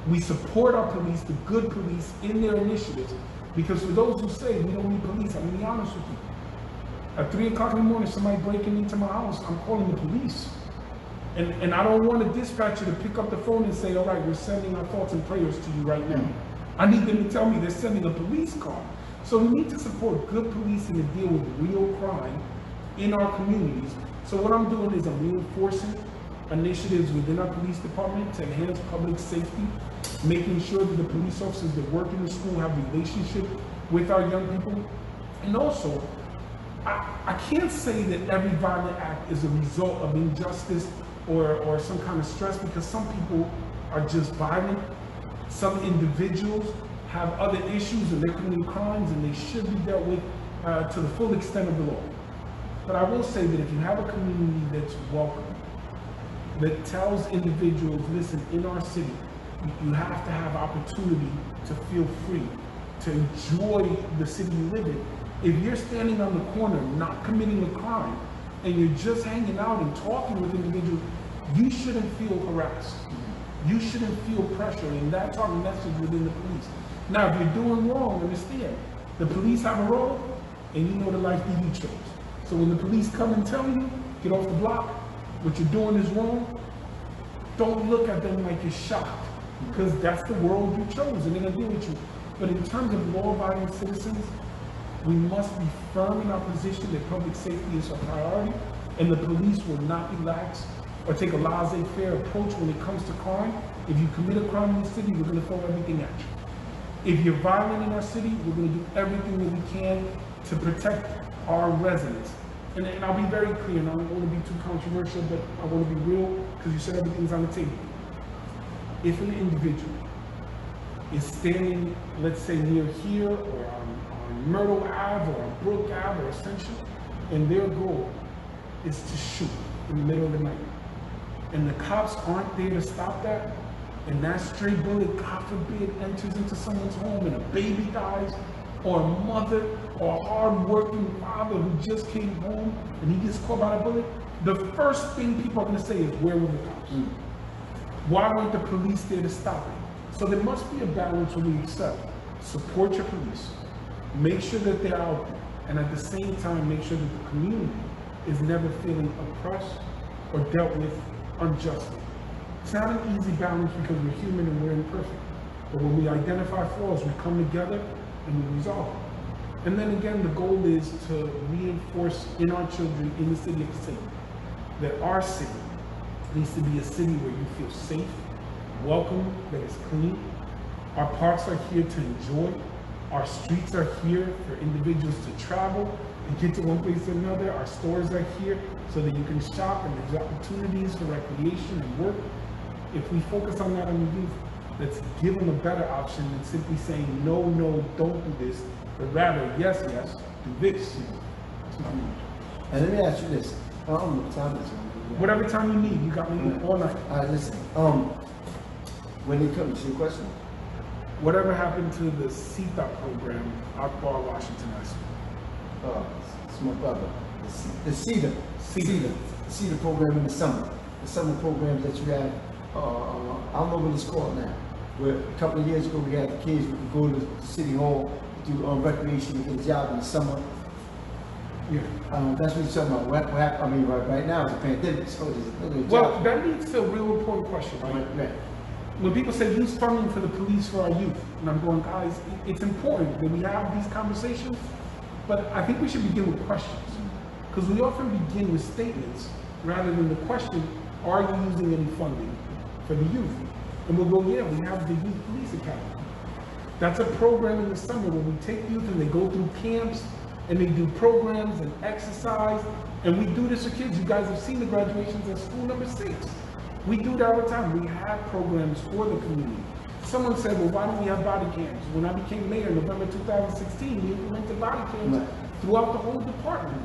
We support our police, the good police, in their initiatives, because for those who say we don't need police, I'm going to be honest with you. At 3 o'clock in the morning, somebody breaking into my house, I'm calling the police. And I don't want a dispatcher to pick up the phone and say, all right, we're sending our thoughts and prayers to you right now. I need them to tell me they're sending a police car. So we need to support good policing and deal with real crime in our communities. So what I'm doing is I'm reinforcing initiatives within our police department to enhance public safety, making sure that the police officers that work in the school have relationship with our young people. And also, I can't say that every violent act is a result of injustice or some kind of stress, because some people are just violent. Some individuals have other issues and they're committing crimes and they should be dealt with to the full extent of the law. But I will say that if you have a community that's welcome, that tells individuals, listen, in our city, you have to have opportunity to feel free, to enjoy the city you live in. If you're standing on the corner, not committing a crime, and you're just hanging out and talking with individuals, you shouldn't feel harassed. You shouldn't feel pressure, and that's our message within the police. Now, if you're doing wrong, understand, the police have a role, and you know the life that you chose. So when the police come and tell you, get off the block, what you're doing is wrong, don't look at them like you're shocked, because that's the world you chose, and they're gonna deal with you. But in terms of law-abiding citizens, we must be firm in our position that public safety is a priority, and the police will not be lax or take a laissez-faire approach when it comes to crime. If you commit a crime in the city, we're going to throw everything at you. If you're violent in our city, we're going to do everything that we can to protect our residents. And I'll be very clear, and I don't want to be too controversial, but I want to be real, because you said everything's on the table. If an individual is standing, let's say, near here, or on Myrtle Ave, or on Brook Ave, or Ascension, and their goal is to shoot in the middle of the night, and the cops aren't there to stop that, and that stray bullet, God forbid, enters into someone's home and a baby dies, or a mother or a hard-working father who just came home and he gets caught by a bullet, the first thing people are going to say is, where were the cops? Why weren't the police there to stop it? So there must be a balance where we accept, support your police, make sure that they're out there, and at the same time make sure that the community is never feeling oppressed or dealt with unjustly. It's not an easy balance, because we're human and we're imperfect. But when we identify flaws, we come together and we resolve them. And then again, the goal is to reinforce in our children in the city of Passaic that our city needs to be a city where you feel safe, welcome, that is clean. Our parks are here to enjoy. Our streets are here for individuals to travel and get to one place or another. Our stores are here so that you can shop, and there's opportunities for recreation and work. If we focus on that on the youth, let's give them a better option than simply saying, no, no, don't do this, but rather, yes, yes, do this. And let me ask you this. I don't know what time it is. Whatever time you need, you got me all night. All right, listen. When they come to your question, Whatever happened to the CETA program out of Washington High School? it's my brother. The CETA program in the summer. The summer programs that you have, I don't know what it's called now. Where a couple of years ago we had the kids who could go to the city hall, do recreation, and get a job in the summer. Yeah. That's what you're talking about. What happened, I mean, right now it's a pandemic, so there's a Well, job. that leads to a real important question, right? Right. When people say use funding for the police for our youth, and I'm going, guys, it's important that we have these conversations, but I think we should begin with questions. Because we often begin with statements rather than the question, are you using any funding for the youth? And we'll go, yeah, we have the Youth Police Academy. That's a program in the summer where we take youth and they go through camps and they do programs and exercise. And we do this for kids. You guys have seen the graduations at school number 6. We do that all the time. We have programs for the community. Someone said, well, why don't we have body cams? When I became mayor in November 2016, we implemented body cams throughout the whole department.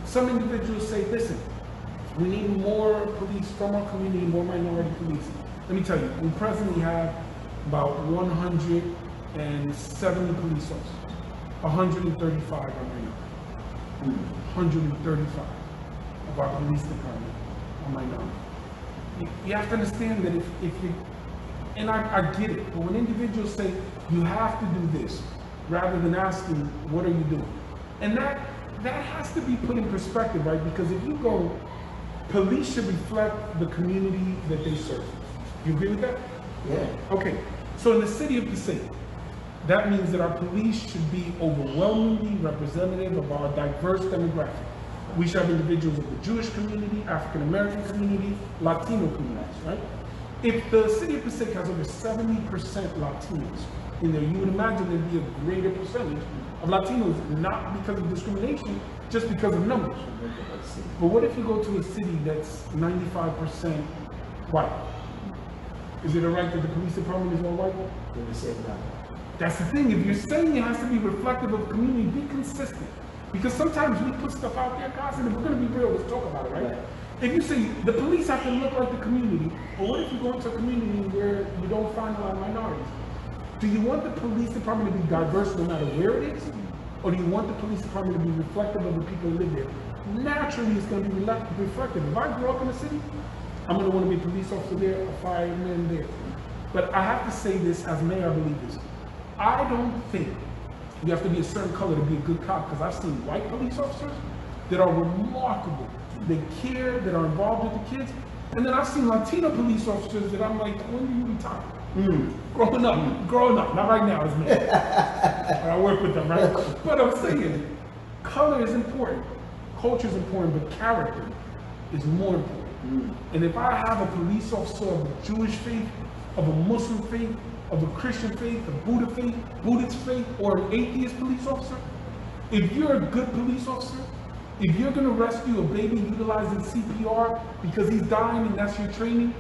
Some individuals say, listen, we need more police from our community, more minority police. Let me tell you, we presently have about 170 police officers. 135 are minority. 135 of our police department are minority. You have to understand that if you, and I get it, but when individuals say you have to do this, rather than asking, what are you doing? And that that has to be put in perspective, right? Because if you go, police should reflect the community that they serve. You agree with that? Yeah. Okay, so in the city of Passaic, that means that our police should be overwhelmingly representative of our diverse demographic. We should have individuals of the Jewish community, African American community, Latino communities, right? If the city of Passaic has over 70% Latinos in there, you would imagine there'd be a greater percentage of Latinos, not because of discrimination, just because of numbers. But what if you go to a city that's 95% white? Is it right that the police department is all white? That's the thing. If you're saying it has to be reflective of the community, be consistent. Because sometimes we put stuff out there, guys, and if we're going to be real, let's talk about it, right? If you say the police have to look like the community, but what if you go into a community where you don't find a lot of minorities? Do you want the police department to be diverse no matter where it is? Or do you want the police department to be reflective of the people who live there? Naturally, it's going to be reflective. If I grew up in a city, I'm going to want to be a police officer there, a fireman there. But I have to say this as mayor, I believe this. I don't think you have to be a certain color to be a good cop, because I've seen white police officers that are remarkable. They care, that are involved with the kids. And then I've seen Latino police officers that I'm like, when do you retire? Growing up, not right now as me. I work with them, right? But I'm saying, color is important, culture is important, but character is more important. And if I have a police officer of a Jewish faith, of a Muslim faith, of a Christian faith, a Buddha faith, Buddhist faith, or an atheist police officer, if you're a good police officer, if you're going to rescue a baby utilizing CPR because he's dying and that's your training,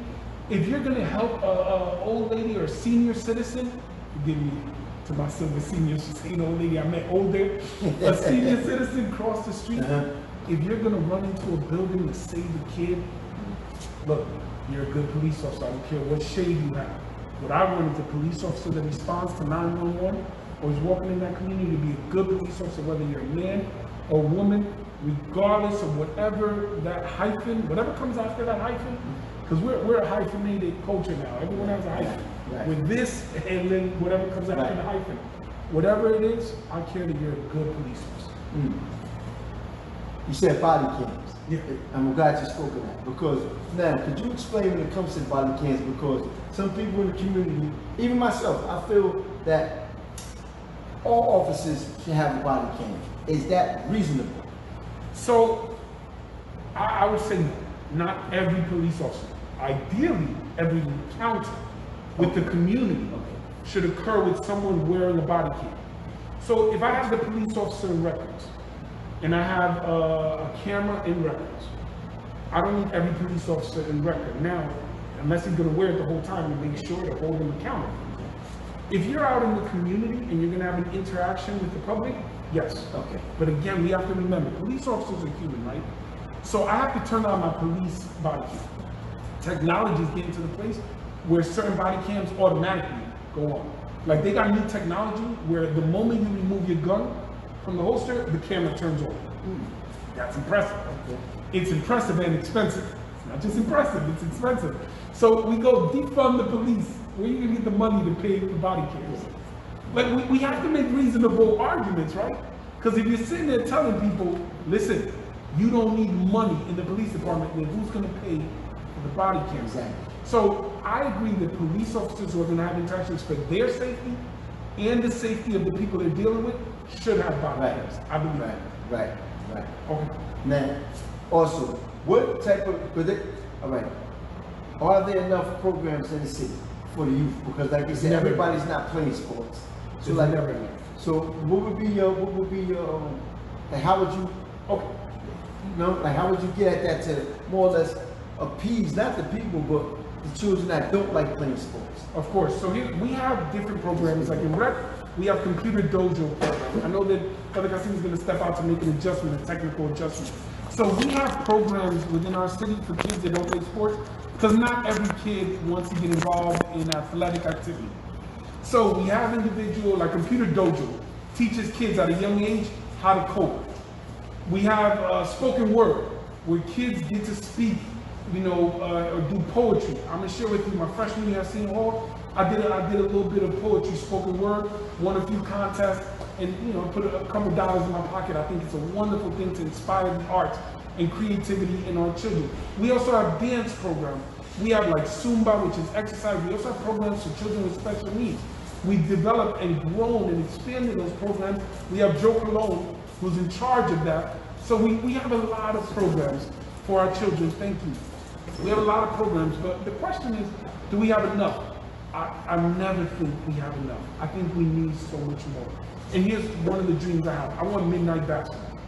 if you're going to help an old lady or a senior citizen, forgive me to my silver seniors, she's an old lady I met older, a senior citizen cross the street, if you're going to run into a building to save a kid, look, you're a good police officer. I don't care what shade you have. What I want is a police officer that responds to 911 or is walking in that community to be a good police officer, whether you're a man or woman, regardless of whatever that hyphen, whatever comes after that hyphen, because we're a hyphenated culture now. Everyone has a hyphen. Right. With this and then whatever comes after the hyphen. Whatever it is, I care that you're a good police officer. You said body cams. Yeah. I'm glad you spoke of that, because now, could you explain when it comes to body cams, because some people in the community, even myself, I feel that all officers should have a body cam. Is that reasonable? So, I would say no. Not every police officer. Ideally, every encounter with the community should occur with someone wearing a body cam. So if I have the police officer in records, and I have a camera in records, I don't need every police officer in record. Now, unless he's gonna wear it the whole time to make sure to hold him accountable. If you're out in the community and you're gonna have an interaction with the public, yes. Okay. But again, we have to remember, police officers are human, right? So I have to turn on my police body cam. Technology is getting to the place where certain body cams automatically go on. Like they got new technology where the moment you remove your gun from the holster, the camera turns on. That's impressive. Okay. It's impressive and expensive. It's not just impressive, it's expensive. So we go defund the police. Where are you gonna get the money to pay for body cams? Like we have to make reasonable arguments, right? Because if you're sitting there telling people, listen, you don't need money in the police department, then who's gonna pay for the body cams? Exactly. So I agree that police officers who are gonna have interactions for their safety and the safety of the people they're dealing with should have body cams. I believe that. Right. Okay. Now, also, what type of, all right, are there enough programs in the city for the youth? Because like you said, everybody's not playing sports. So like, never enough. So what would be your, like how would you, Okay. you know, like how would you get at that to more or less appease, not the people, but the children that don't like playing sports? Of course. So here we have different programs. Like in rec, we have computer dojo program. I know that Brother Kasim is going to step out to make an adjustment, a technical adjustment. So we have programs within our city for kids that don't play sports, because not every kid wants to get involved in athletic activity. So we have individual, like computer dojo, teaches kids at a young age how to code. We have spoken word, where kids get to speak, you know, or do poetry. I'm gonna share with you my freshman year at Senior Hall. I did a little bit of poetry, spoken word, won a few contests. and put a couple dollars in my pocket. I think it's a wonderful thing to inspire the arts and creativity in our children. We also have dance programs. We have like Zumba, which is exercise. We also have programs for children with special needs. We've developed and grown and expanded those programs. We have Joe Cologne, who's in charge of that. So we have a lot of programs for our children. Thank you. We have a lot of programs, but the question is, do we have enough? I never think we have enough. I think we need so much more. And here's one of the dreams I have. I want midnight basketball.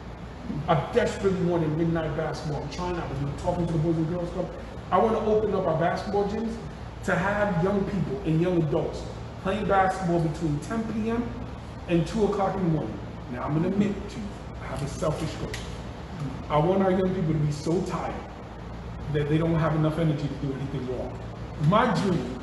I desperately wanted midnight basketball. I'm trying, I was talking to the Boys and Girls Club. I want to open up our basketball gyms to have young people and young adults playing basketball between 10 p.m. and 2 o'clock in the morning. Now, I'm going to admit to you, I have a selfish goal. I want our young people to be so tired that they don't have enough energy to do anything wrong. My dream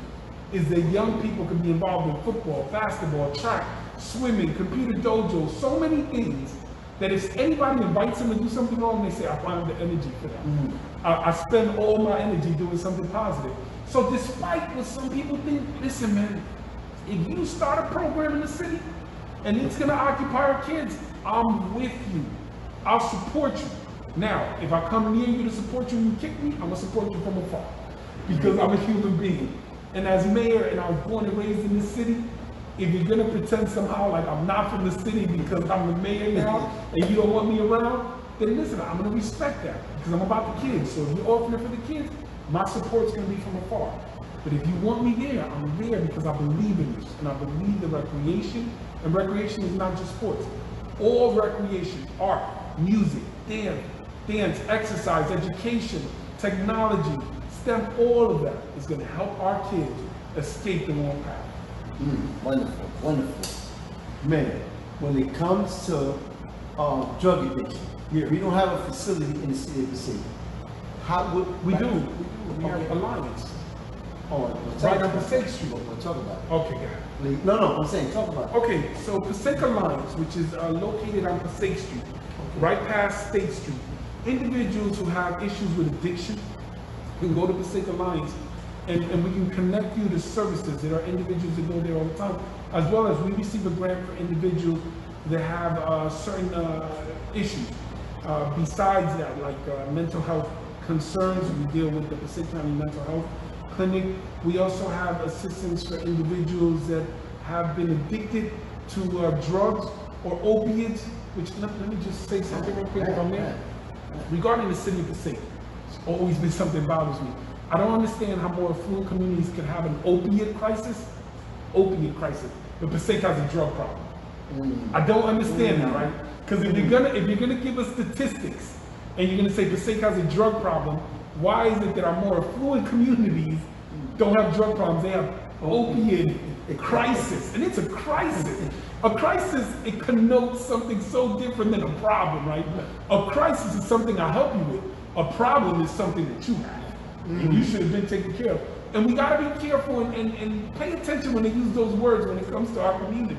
is that young people can be involved in football, basketball, track, swimming, computer dojo, so many things that if anybody invites them to do something wrong, they say, I find the energy for that. I spend all my energy doing something positive. So despite what some people think, listen man, if you start a program in the city and it's gonna occupy our kids, I'm with you. I'll support you. Now, if I come near you to support you and you kick me, I'm gonna support you from afar because I'm a human being. And as mayor, and I was born and raised in this city, if you're gonna pretend somehow like I'm not from the city because I'm the mayor now and you don't want me around, then listen, I'm gonna respect that because I'm about the kids. So if you're offering it for the kids, my support's gonna be from afar. But if you want me there, I'm there because I believe in this and I believe the recreation. And recreation is not just sports. All recreation, art, music, dance, exercise, education, technology, STEM, all of that is going to help our kids escape the wrong path. Wonderful, wonderful. Man, when it comes to drug addiction, we don't have a facility in the city of Passaic. How would we do? We have Alliance. Right on Passaic Street. We'll talk about it. Okay, got it. No, I'm saying talk about it. Okay, so Passaic Alliance, which is located on Passaic Street, right past State Street. Individuals who have issues with addiction can go to Passaic Alliance and we can connect you to services. There are individuals that go there all the time, as well as we receive a grant for individuals that have certain issues. Besides that, like mental health concerns, we deal with the Passaic County Mental Health Clinic. We also have assistance for individuals that have been addicted to drugs or opiates, which let me just say something real quick if I may. Regarding the city of Passaic, it's always been something that bothers me. I don't understand how more affluent communities can have an opiate crisis, but Passaic has a drug problem. I don't understand that, right? Because if you're gonna give us statistics and you're gonna say Passaic has a drug problem, why is it that our more affluent communities don't have drug problems? They have opiate crisis, and it's a crisis. A crisis, it connotes something so different than a problem, right? A crisis is something I help you with. A problem is something that you have, and you should have been taken care of. And we gotta be careful and pay attention when they use those words when it comes to our communities.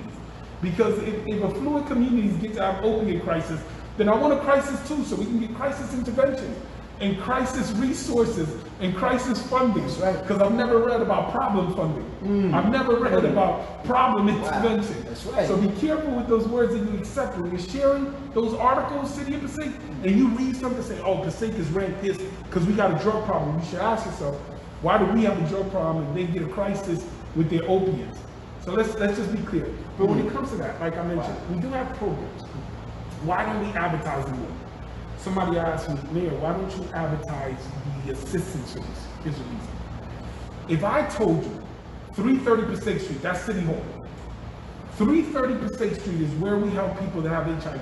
Because if affluent communities get to have opiate crisis, then I want a crisis too, so we can get crisis intervention and crisis resources and crisis funding. Because I've never read about problem funding. I've never read about problem intervention. That's right. So be careful with those words that you accept. When you're sharing those articles, City of Passaic, and you read something and say, oh, Passaic is ranked this because we got a drug problem. You should ask yourself, why do we have a drug problem and they get a crisis with their opiates? So let's just be clear. But when it comes to that, like I mentioned, we do have programs. Why don't we advertise them more? Somebody asked me, Mayor, why don't you advertise the assistance for this? Here's the reason. If I told you 330 Passaic Street, that's City Hall. 330 Passaic Street is where we help people that have HIV.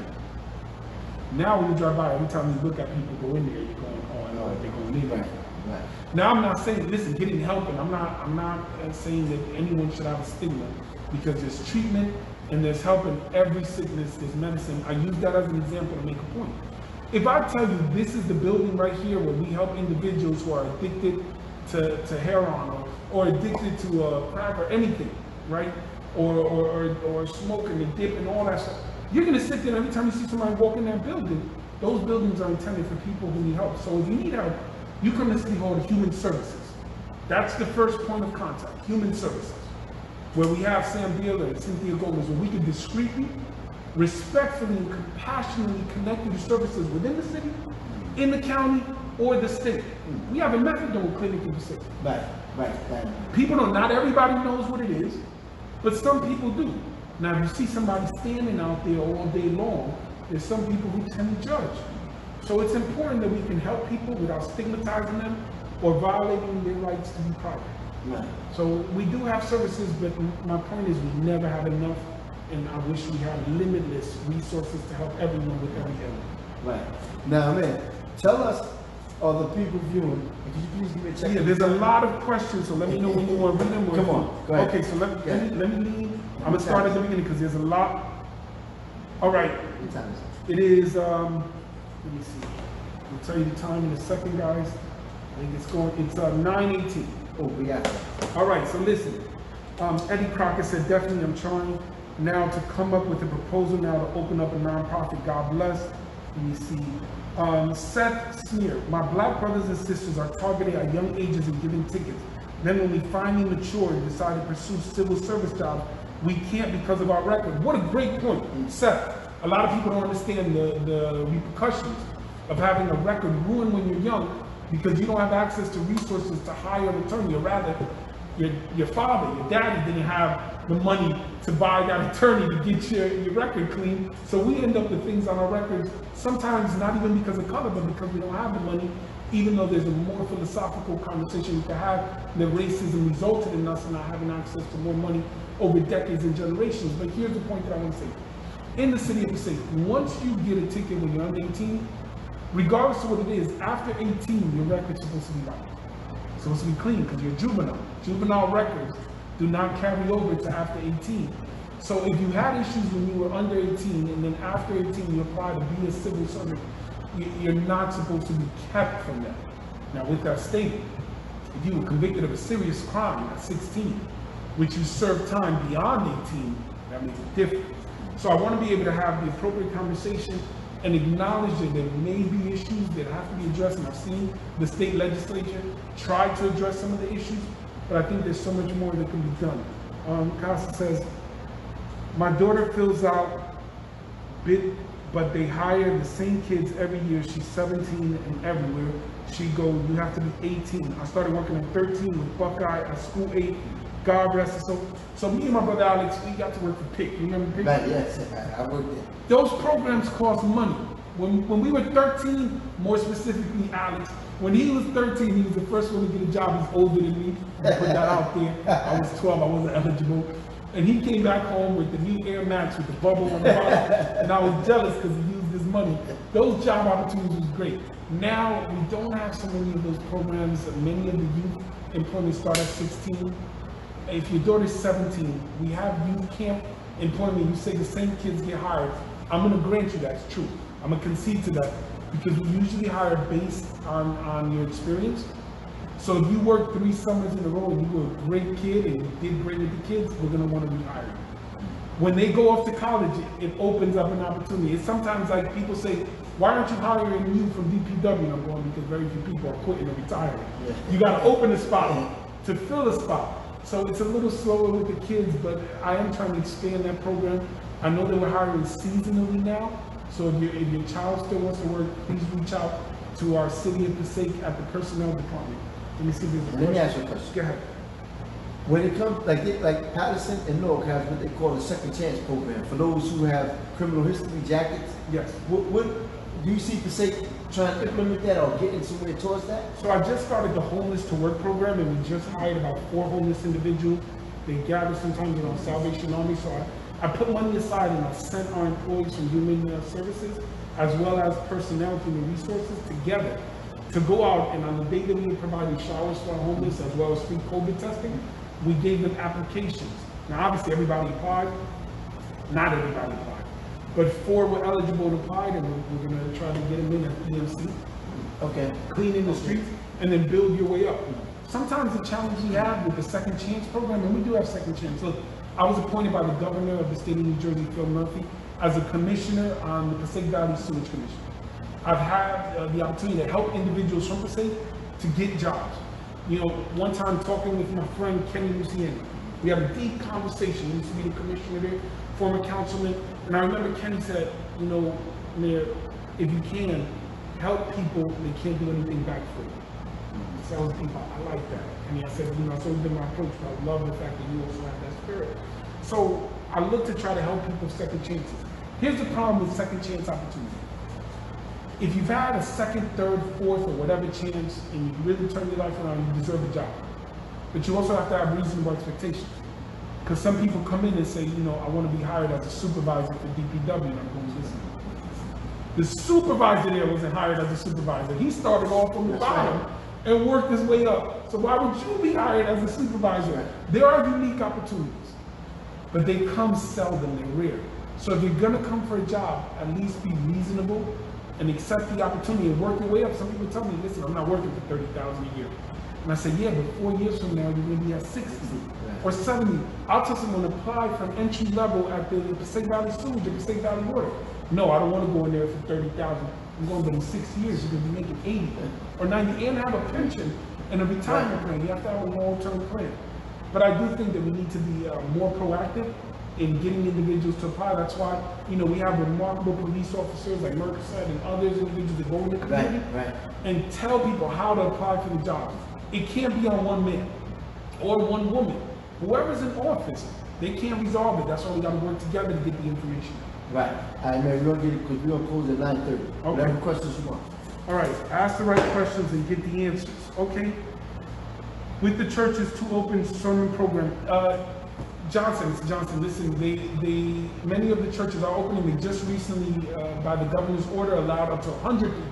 Now when you drive by, every time you look at people go in there, you're going, oh, I know they're going in there. Right. Now I'm not saying, listen, getting help, and I'm not saying that anyone should have a stigma, because there's treatment and there's help in every sickness, there's medicine. I use that as an example to make a point. If I tell you this is the building right here where we help individuals who are addicted to heroin or addicted to crack or anything, right? Or smoking and dip and all that stuff, you're gonna sit there and every time you see somebody walk in that building, those buildings are intended for people who need help. So if you need help, you come to City Hall to Human Services. That's the first point of contact, Human Services, where we have Sam Beeler and Cynthia Gomez, where we can discreetly respectfully and compassionately connecting to services within the city, in the county, or the state. We have a methadone clinic in the city. Right. People don't, not everybody knows what it is, but some people do. Now, if you see somebody standing out there all day long, there's some people who tend to judge. So it's important that we can help people without stigmatizing them or violating their rights to be private. Right. So we do have services, but my point is we never have enough, and I wish we had limitless resources to help everyone with every ailment. Right. Now, man, tell us, or the people viewing, could you please give me a check? Yeah, there's a lot of questions, so let me know when you want to read them. Come on, go ahead. Okay, so let me lead. I'm going to start at the beginning because there's a lot. All right. What time is It is, let me see. I'll tell you the time in a second, guys. I think it's 9:18. Oh, we got it. All right, so listen. Eddie Crocker said, definitely I'm trying now to come up with a proposal now to open up a nonprofit. God bless. Let me see. Seth Smear, my black brothers and sisters are targeted at young ages and given tickets. Then when we finally mature and decide to pursue civil service jobs, we can't because of our record. What a great point, Seth. A lot of people don't understand the repercussions of having a record ruined when you're young because you don't have access to resources to hire an attorney, or rather, your father, your daddy didn't have the money to buy that attorney to get your record clean. So we end up with things on our records, sometimes not even because of color, but because we don't have the money, even though there's a more philosophical conversation we can have that racism resulted in us not having access to more money over decades and generations. But here's the point that I want to say. In the city of Passaic, once you get a ticket when you're under 18, regardless of what it is, after 18, your record's supposed to be right. It's supposed to be clean because you're juvenile. Juvenile records do not carry over to after 18. So if you had issues when you were under 18 and then after 18 you apply to be a civil servant, you're not supposed to be kept from that. Now with that stated, if you were convicted of a serious crime at 16, which you served time beyond 18, that makes a difference. So I want to be able to have the appropriate conversation and acknowledge that there may be issues that have to be addressed, and I've seen the state legislature try to address some of the issues, but I think there's so much more that can be done. Costa says, my daughter fills out bid, but they hire the same kids every year. She's 17 and everywhere she goes, you have to be 18. I started working at 13 with Buckeye at school 8. God rest his soul. So me and my brother Alex, we got to work for PIC. You remember PIC? Right, yes, I worked there. Those programs cost money. When we were 13, more specifically Alex, when he was 13, he was the first one to get a job. He's older than me. I put that out there. I was 12, I wasn't eligible. And he came back home with the new Air Max with the bubble on the bottom. And I was jealous because he used his money. Those job opportunities was great. Now, we don't have so many of those programs. Many of the youth employment start at 16. If your daughter's 17, we have youth camp employment. You say the same kids get hired. I'm going to grant you that's true. I'm going to concede to that because we usually hire based on your experience. So if you work 3 summers in a row and you were a great kid and you did great with the kids, we're going to want to rehire you. When they go off to college, it opens up an opportunity. It's sometimes like people say, why aren't you hiring you from DPW? And I'm going, because very few people are quitting or retiring. You got to open a spot to fill a spot. So it's a little slower with the kids, but I am trying to expand that program. I know that we're hiring seasonally now. So if your child still wants to work, please reach out to our City of Passaic at the personnel department. Let me see if there's a question. Let me ask you a question. Go ahead. When it comes, like Patterson and Newark has what they call a second chance program for those who have criminal history jackets. Yes. What do you see Passaic trying to implement that or getting somewhere towards that? So I just started the Homeless to Work program, and we just hired about 4 homeless individuals. They gather sometimes in our Salvation Army. So I put money aside and I sent our employees from Human Services as well as personnel from the resources together to go out, and on the day that we were providing showers for our homeless as well as free COVID testing, we gave them applications. Now obviously everybody applied, not everybody applied, but 4 were eligible to apply, and we're going to try to get them in at EMC. Okay. Cleaning the streets and then build your way up. Sometimes the challenge we have with the second chance program, and we do have second chance. Look, I was appointed by the governor of the state of New Jersey, Phil Murphy, as a commissioner on the Passaic Valley Sewage Commission. I've had the opportunity to help individuals from Passaic to get jobs. You know, one time talking with my friend Kenny Luciani, We had a deep conversation. He used to be the commissioner there, former councilman. And I remember Kenny said, you know, Mayor, if you can, help people, they can't do anything back for you. So I was thinking, I like that. And I said, you know, it's always been my approach, but I love the fact that you also have that spirit. So I look to try to help people second chances. Here's the problem with second chance opportunity. If you've had a second, third, fourth, or whatever chance, and you really turn your life around, you deserve a job. But you also have to have reasonable expectations. Because some people come in and say, you know, I want to be hired as a supervisor for DPW, and I'm going, listen. The supervisor there wasn't hired as a supervisor. He started off from the bottom and worked his way up. So why would you be hired as a supervisor? There are unique opportunities, but they come seldom, they're rare. So if you're gonna come for a job, at least be reasonable and accept the opportunity and work your way up. Some people tell me, listen, I'm not working for $30,000 a year. And I say, yeah, but 4 years from now, you're gonna be at 60 or 70. I'll tell someone, apply for an entry level at the Passaic Valley Sewage or Passaic Valley Water. No, I don't want to go in there for 30,000. I'm going, but in 6 years, you're gonna be making 80 or 90 and have a pension and a retirement plan. You have to have a long-term plan. But I do think that we need to be more proactive in getting individuals to apply. That's why, you know, we have remarkable police officers like Merck said and others individuals that go in the community and tell people how to apply for the job. It can't be on one man or one woman. Whoever's in office, they can't resolve it. That's why we got to work together to get the information. Right. All right, man, we're going to get it because we're going to close at 9:30. Okay. Whatever questions you want. All right, ask the right questions and get the answers, okay? With the church's 2 open sermon program, Johnson, listen, many of the churches are opening. They just recently, by the governor's order, allowed up to 100 people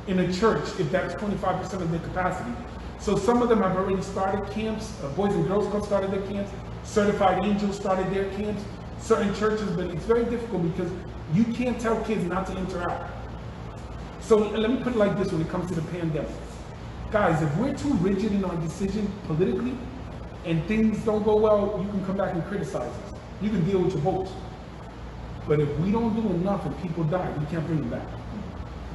in a church if that's 25% of their capacity. So some of them have already started camps. Boys and Girls Club started their camps. Certified Angels started their camps. Certain churches, but it's very difficult because you can't tell kids not to interact. So let me put it like this when it comes to the pandemic. Guys, if we're too rigid in our decision politically and things don't go well, you can come back and criticize us. You can deal with your votes. But if we don't do enough and people die, we can't bring them back.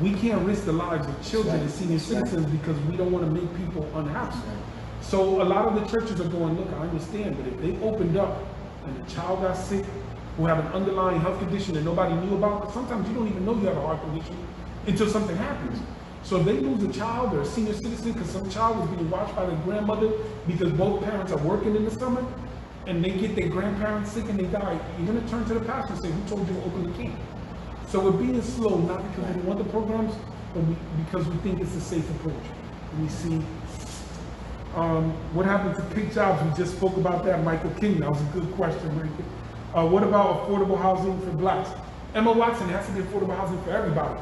We can't risk the lives of children and senior citizens because we don't want to make people unhappy. So a lot of the churches are going, look, I understand, but if they opened up and a child got sick who had an underlying health condition that nobody knew about, but sometimes you don't even know you have a heart condition until something happens. So if they lose a child or a senior citizen because some child was being watched by their grandmother because both parents are working in the summer and they get their grandparents sick and they die, you're going to turn to the pastor and say, who told you to open the camp? So we're being slow, not because we don't want the programs, but because we think it's a safe approach. We see what happened to pig jobs. We just spoke about that, Michael King. That was a good question. What about affordable housing for blacks? Emma Watson, has to be affordable housing for everybody.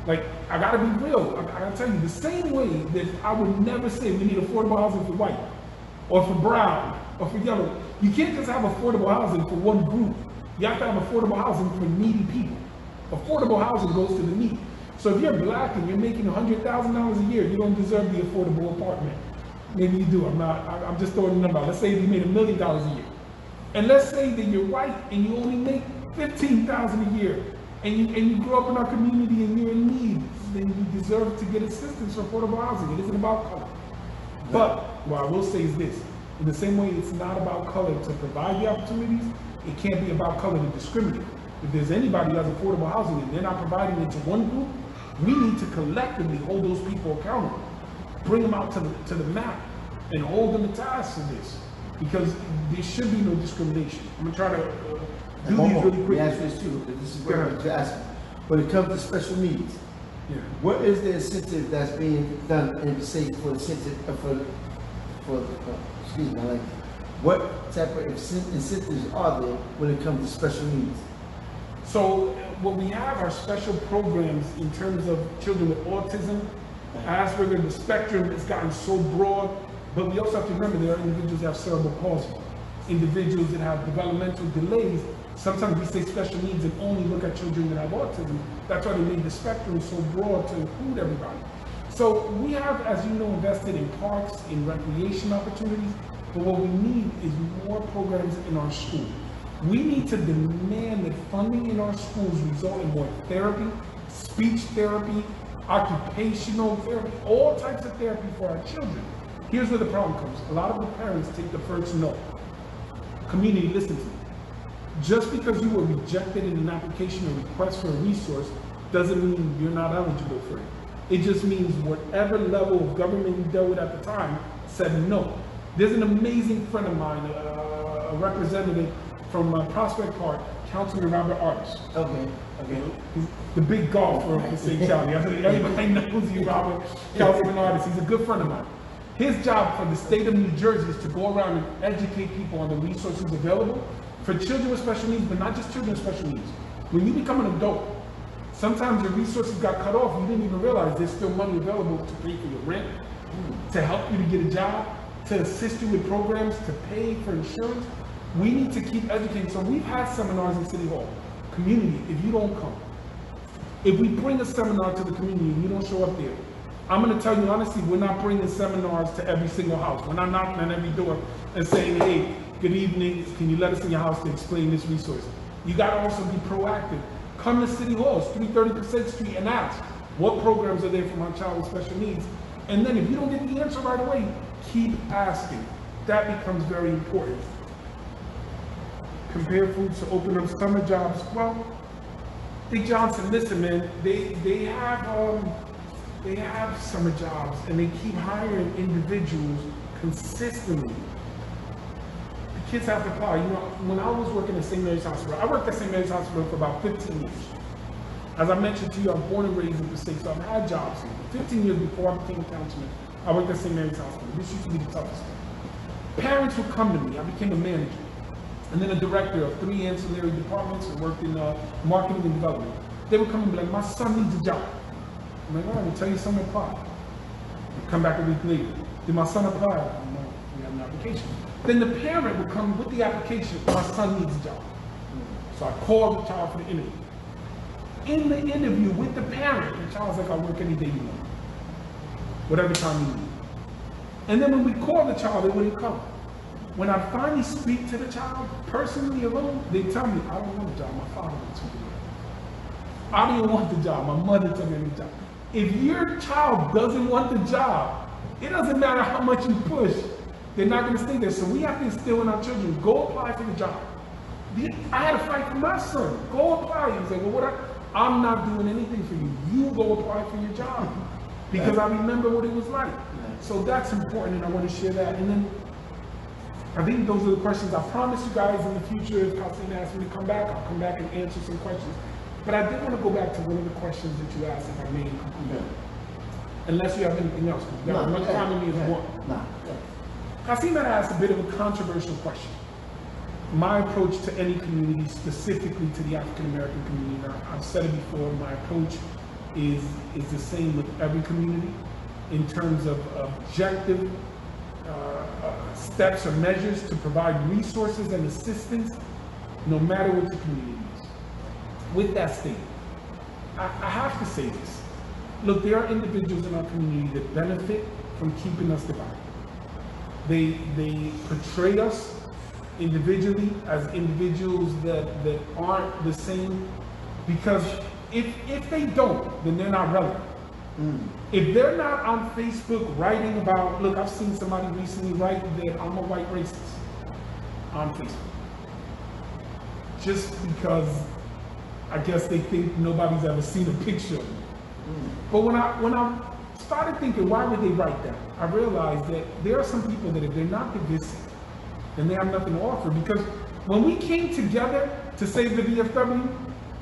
Like, I gotta be real. I gotta tell you, the same way that I would never say we need affordable housing for white, or for brown, or for yellow. You can't just have affordable housing for one group. You have to have affordable housing for needy people. Affordable housing goes to the needy. So if you're black and you're making $100,000 a year, you don't deserve the affordable apartment. Maybe you do. I'm just throwing a number out. Let's say you made $1 million a year. And let's say that you're white and you only make $15,000 a year. And you grew up in our community and you're in need, then you deserve to get assistance for affordable housing. It isn't about color. But what I will say is this, in the same way it's not about color to provide the opportunities, it can't be about color to discriminate. If there's anybody who has affordable housing and they're not providing it to one group, we need to collectively hold those people accountable. Bring them out to the map and hold them to task for this. Because there should be no discrimination. I'm gonna try to do these really quick. Let me ask this too, because this is what I'm asking. When it comes to special needs, yeah. What is the incentive that's being done in Passaic for incentive excuse me, like what type of incentives are there when it comes to special needs? So what we have are special programs in terms of children with autism, Asperger. The spectrum has gotten so broad, but we also have to remember there are individuals that have cerebral palsy, individuals that have developmental delays. Sometimes we say special needs and only look at children that have autism. That's why they made the spectrum so broad to include everybody. So we have, as you know, invested in parks, in recreation opportunities, but what we need is more programs in our schools. We need to demand that funding in our schools result in more therapy, speech therapy, occupational therapy, all types of therapy for our children. Here's where the problem comes. A lot of the parents take the first no. Community, listen to me. Just because you were rejected in an application or request for a resource doesn't mean you're not eligible for it. It just means whatever level of government you dealt with at the time said no. There's an amazing friend of mine, a representative from Prospect Park, Councilman Robert Artis. Okay. He's the big golfer of Passaic County. Everybody knows you, Robert, Councilman Artis. He's a good friend of mine. His job for the state of New Jersey is to go around and educate people on the resources available for children with special needs, but not just children with special needs. When you become an adult, sometimes your resources got cut off. You didn't even realize there's still money available to pay for your rent, to help you to get a job, to assist you with programs, to pay for insurance. We need to keep educating. So we've had seminars in City Hall. Community, if you don't come, if we bring a seminar to the community and you don't show up there, I'm going to tell you honestly, we're not bringing seminars to every single house. We're not knocking on every door and saying, hey, good evening, can you let us in your house to explain this resource? You got to also be proactive. Come to City Hall, it's 330 Passaic Street, and ask, what programs are there for my child with special needs? And then if you don't get the answer right away, keep asking. That becomes very important. Compare foods to open up summer jobs. Well, Dick Johnson, listen, man, they have summer jobs and they keep hiring individuals consistently. The kids have to apply. You know, when I was working at St. Mary's Hospital, I worked at St. Mary's Hospital for about 15 years. As I mentioned to you, I was born and raised in Passaic, so I've had jobs here. 15 years before I became a councilman, I worked at St. Mary's Hospital. This used to be the toughest thing. Parents would come to me. I became a manager and then a director of 3 ancillary departments and worked in marketing and development. They would come and be like, my son needs a job. I'm like, all right, we'll tell you something apply. Come back a week later. Did my son apply? No, we have an application. Then the parent would come with the application, my son needs a job. So I called the child for the interview. In the interview with the parent, the child's like, I'll work any day you want. Whatever time you need. And then when we call the child, they wouldn't come. When I finally speak to the child, personally alone, they tell me, I don't want a job, my father wants to do it. I didn't want the job, my mother took me the job. If your child doesn't want the job, it doesn't matter how much you push, they're not going to stay there. So we have to instill in our children, go apply for the job. I had to fight for my son. Go apply. He said, well, I'm not doing anything for you. You go apply for your job. Because I remember what it was like. So that's important, and I want to share that. And then I think those are the questions. I promise you guys in the future, if Councilman asks me to come back, I'll come back and answer some questions. But I did want to go back to one of the questions that you asked, if I may conclude. Unless you have anything else, because you got as much time in me as one. Councilman asked a bit of a controversial question. My approach to any community, specifically to the African American community, and I've said it before, my approach is the same with every community in terms of objective steps or measures to provide resources and assistance, no matter what the community is. With that statement, I have to say this. Look, there are individuals in our community that benefit from keeping us divided. They portray us individually as individuals that aren't the same, because if they don't, then they're not relevant. If they're not on Facebook writing about, look, I've seen somebody recently write that I'm a white racist on Facebook. Just because I guess they think nobody's ever seen a picture of me. But when I started thinking, why would they write that? I realized that there are some people that if they're not divisive, then they have nothing to offer. Because when we came together to save the VFW,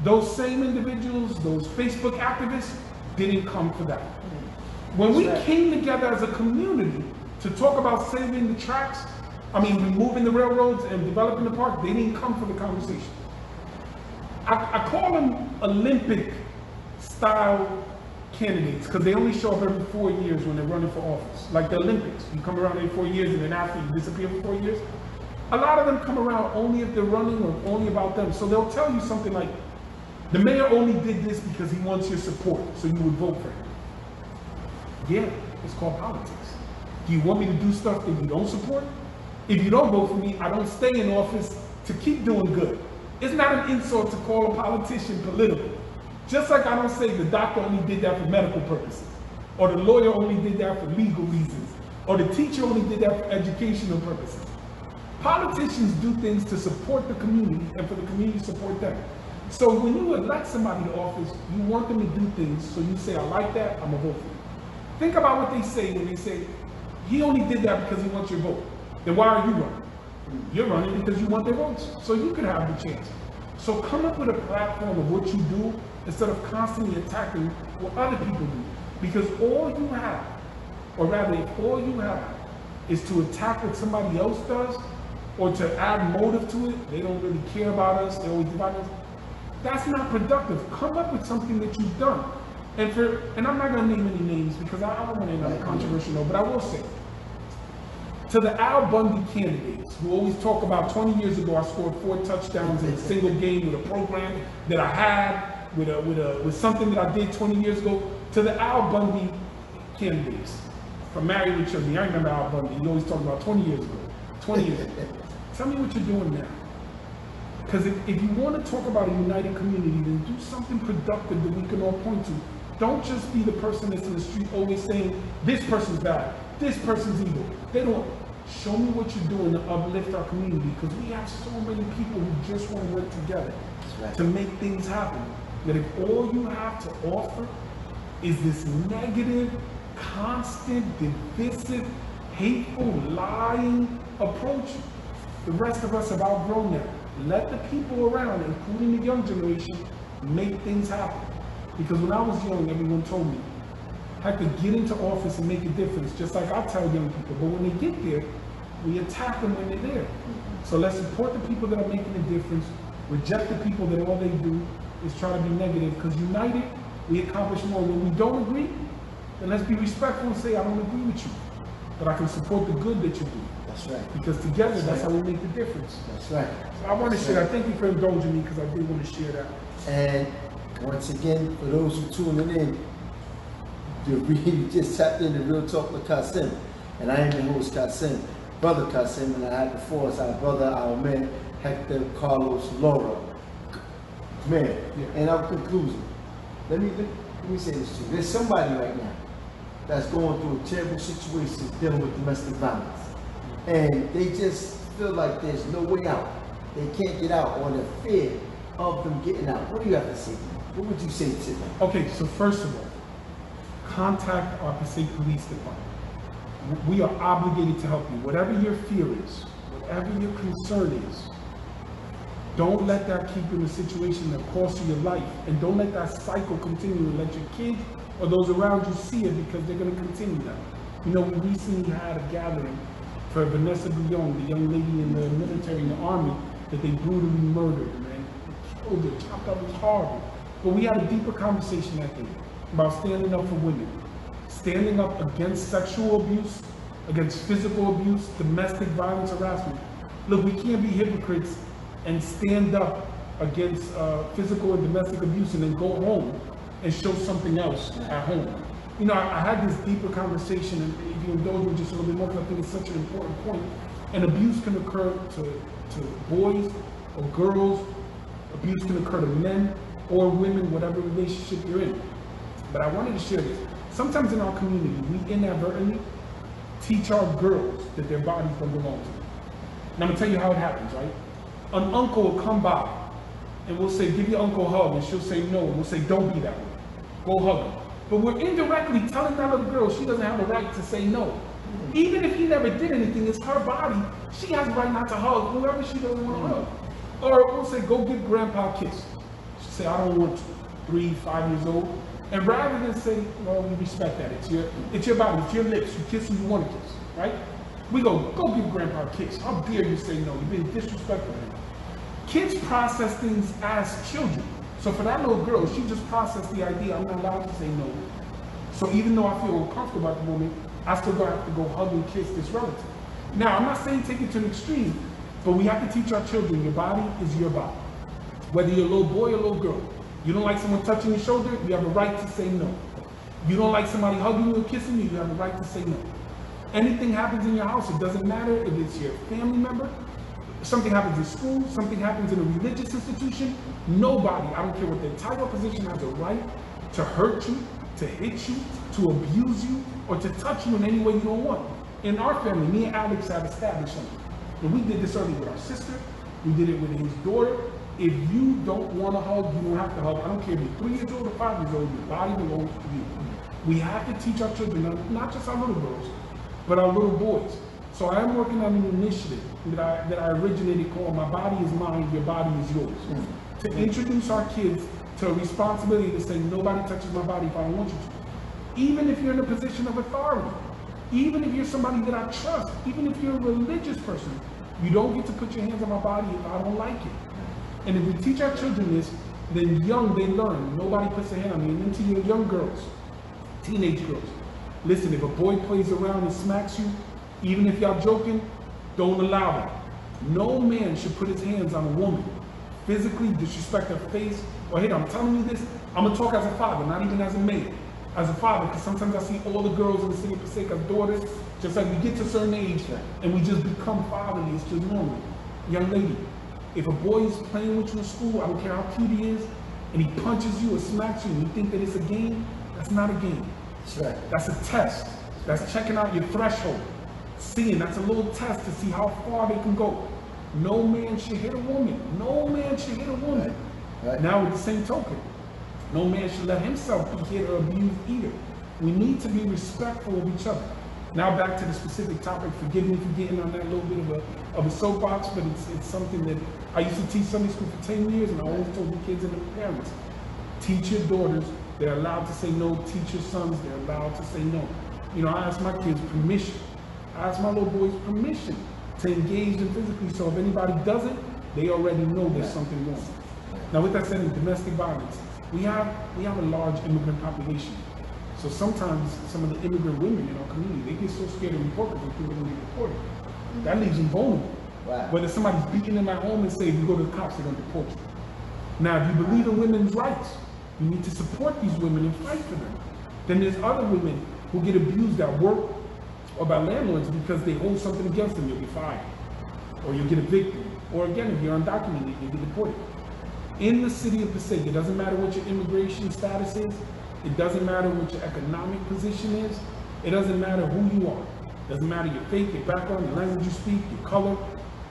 those same individuals, those Facebook activists, didn't come for that. When we came together as a community to talk about saving the tracks, removing the railroads and developing the park, they didn't come for the conversation. I call them Olympic style candidates because they only show up every 4 years when they're running for office. Like the Olympics, you come around every 4 years and then after you disappear for 4 years. A lot of them come around only if they're running or only about them. So they'll tell you something like, the mayor only did this because he wants your support, so you would vote for him. Yeah, it's called politics. Do you want me to do stuff that you don't support? If you don't vote for me, I don't stay in office to keep doing good. It's not an insult to call a politician political. Just like I don't say the doctor only did that for medical purposes, or the lawyer only did that for legal reasons, or the teacher only did that for educational purposes. Politicians do things to support the community and for the community to support them. So when you elect somebody to office, you want them to do things, so you say, I like that, I'm gonna vote for you. Think about what they say when they say, he only did that because he wants your vote. Then why are you running? You're running because you want their votes, so you could have the chance. So come up with a platform of what you do instead of constantly attacking what other people do. Because all you have, or rather if all you have is to attack what somebody else does, or to add motive to it, they don't really care about us, they always divide us, that's not productive. Come up with something that you've done. And I'm not gonna name any names because I don't want to end up controversial, but I will say, to the Al Bundy candidates who always talk about 20 years ago I scored 4 touchdowns in a single game with a program that I had, with something that I did 20 years ago, to the Al Bundy candidates from Married with Children. I remember Al Bundy, he always talked about 20 years ago. 20 years ago. Tell me what you're doing now. Because if you want to talk about a united community, then do something productive that we can all point to. Don't just be the person that's in the street always saying, this person's bad, this person's evil. They don't. Show me what you're doing to uplift our community, because we have so many people who just want to work together to make things happen. That if all you have to offer is this negative, constant, divisive, hateful, lying approach, the rest of us have outgrown that. Let the people around, including the young generation, make things happen. Because when I was young, everyone told me I could get into office and make a difference, just like I tell young people. But when they get there, we attack them when they're there. So let's support the people that are making a difference, reject the people that all they do is try to be negative, because united, we accomplish more. When we don't agree, then let's be respectful and say, I don't agree with you, but I can support the good that you do. That's right. Because together, that's how we make the difference. That's right. So I want to share that. Thank you for indulging me, because I did want to share that. And once again, for those who tuning in, you just tapped into Real Talk with Kasim. And I am the host, Kasim, Brother Kasim, and I had before us our brother, our man, Hector Carlos Laura. Man, in our conclusion, let me say this to you. There's somebody right now that's going through a terrible situation dealing with domestic violence. And they just feel like there's no way out. They can't get out, or the fear of them getting out. What do you have to say? What would you say to them? Okay, so first of all, contact our Passaic Police Department. We are obligated to help you. Whatever your fear is, whatever your concern is, don't let that keep you in a situation that costs you your life. And don't let that cycle continue and let your kids or those around you see it, because they're going to continue that. You know, we recently had a gathering for Vanessa Guillon, the young lady in the military, in the army, that they brutally murdered, man. They killed her, chopped up, it was horrible. But we had a deeper conversation that day about standing up for women, standing up against sexual abuse, against physical abuse, domestic violence, harassment. Look, we can't be hypocrites and stand up against physical and domestic abuse and then go home and show something else at home. You know, I had this deeper conversation, and if you indulge me just a little bit more, because I think it's such an important point. And abuse can occur to boys or girls, abuse can occur to men or women, whatever relationship you're in. But I wanted to share this. Sometimes in our community, we inadvertently teach our girls that their bodies don't belong to them. And I'm gonna tell you how it happens, right? An uncle will come by and we'll say, give your uncle a hug, and she'll say no, and we'll say, don't be that way, go hug him. But we're indirectly telling that little girl she doesn't have a right to say no. Even if he never did anything, it's her body, she has a right not to hug whoever she doesn't want to hug. Or we'll say, go give grandpa a kiss. She'll say, I don't want to, 3, 5 years old. And rather than say, well, we respect that, it's your body, it's your lips, you kiss who you want to kiss, right? We go give grandpa a kiss. How dare you say no? You've been disrespectful to him. Kids process things as children. So for that little girl, she just processed the idea, I'm not allowed to say no. So even though I feel uncomfortable at the moment, I still have to go hug and kiss this relative. Now, I'm not saying take it to an extreme, but we have to teach our children, your body is your body. Whether you're a little boy or a little girl. You don't like someone touching your shoulder, you have a right to say no. You don't like somebody hugging you or kissing you, you have a right to say no. Anything happens in your house, it doesn't matter if it's your family member, something happens in school, something happens in a religious institution, nobody, I don't care what their title or position, has a right to hurt you, to hit you, to abuse you, or to touch you in any way you don't want. In our family, me and Alex have established something. And we did this early with our sister. We did it with his daughter. If you don't want to hug, you don't have to hug. I don't care if you're 3 years old or 5 years old, your body belongs to you. We have to teach our children, not just our little girls, but our little boys. So I am working on an initiative that I originated called My Body is Mine, Your Body is Yours. To introduce our kids to a responsibility to say, nobody touches my body if I don't want you to. Even if you're in a position of authority, even if you're somebody that I trust, even if you're a religious person, you don't get to put your hands on my body if I don't like it. And if we teach our children this, then young they learn. Nobody puts their hand on me. And then to your young girls, teenage girls, listen, if a boy plays around and smacks you, even if y'all joking, don't allow that. No man should put his hands on a woman, physically disrespect her face, or hit her. I'm telling you this, I'm gonna talk as a father, not even as a man. As a father, because sometimes I see all the girls in the city of Passaic as daughters, just like we get to a certain age, and we just become fatherly, it's just normal. Young lady, if a boy is playing with you in school, I don't care how cute he is, and he punches you or smacks you, and you think that it's a game, that's not a game. That's right. That's a test. That's checking out your threshold. Seeing, that's a little test to see how far they can go. No man should hit a woman. No man should hit a woman. Right. Now with the same token, no man should let himself be hit or abused either. We need to be respectful of each other. Now back to the specific topic. Forgive me for getting on that little bit of a soapbox, but it's something that I used to teach Sunday school for 10 years, and I always told the kids and the parents, teach your daughters, they're allowed to say no. Teach your sons, they're allowed to say no. You know, I ask my kids permission. I ask my little boys permission to engage them physically, so if anybody doesn't, they already know there's something wrong. Now with that said, in domestic violence, we have a large immigrant population. So sometimes some of the immigrant women in our community, they get so scared to report because they think they're going to get deported. That leaves them vulnerable. Wow. Whether somebody's beating them at home and say, if you go to the cops, they're going to deport you. Now, if you believe in women's rights, you need to support these women and fight for them. Then there's other women who get abused at work or by landlords because they hold something against them. You'll be fired, or you'll get evicted, or again, if you're undocumented, you'll get deported. In the city of Passaic, it doesn't matter what your immigration status is, it doesn't matter what your economic position is, it doesn't matter who you are. It doesn't matter your faith, your background, the language you speak, your color.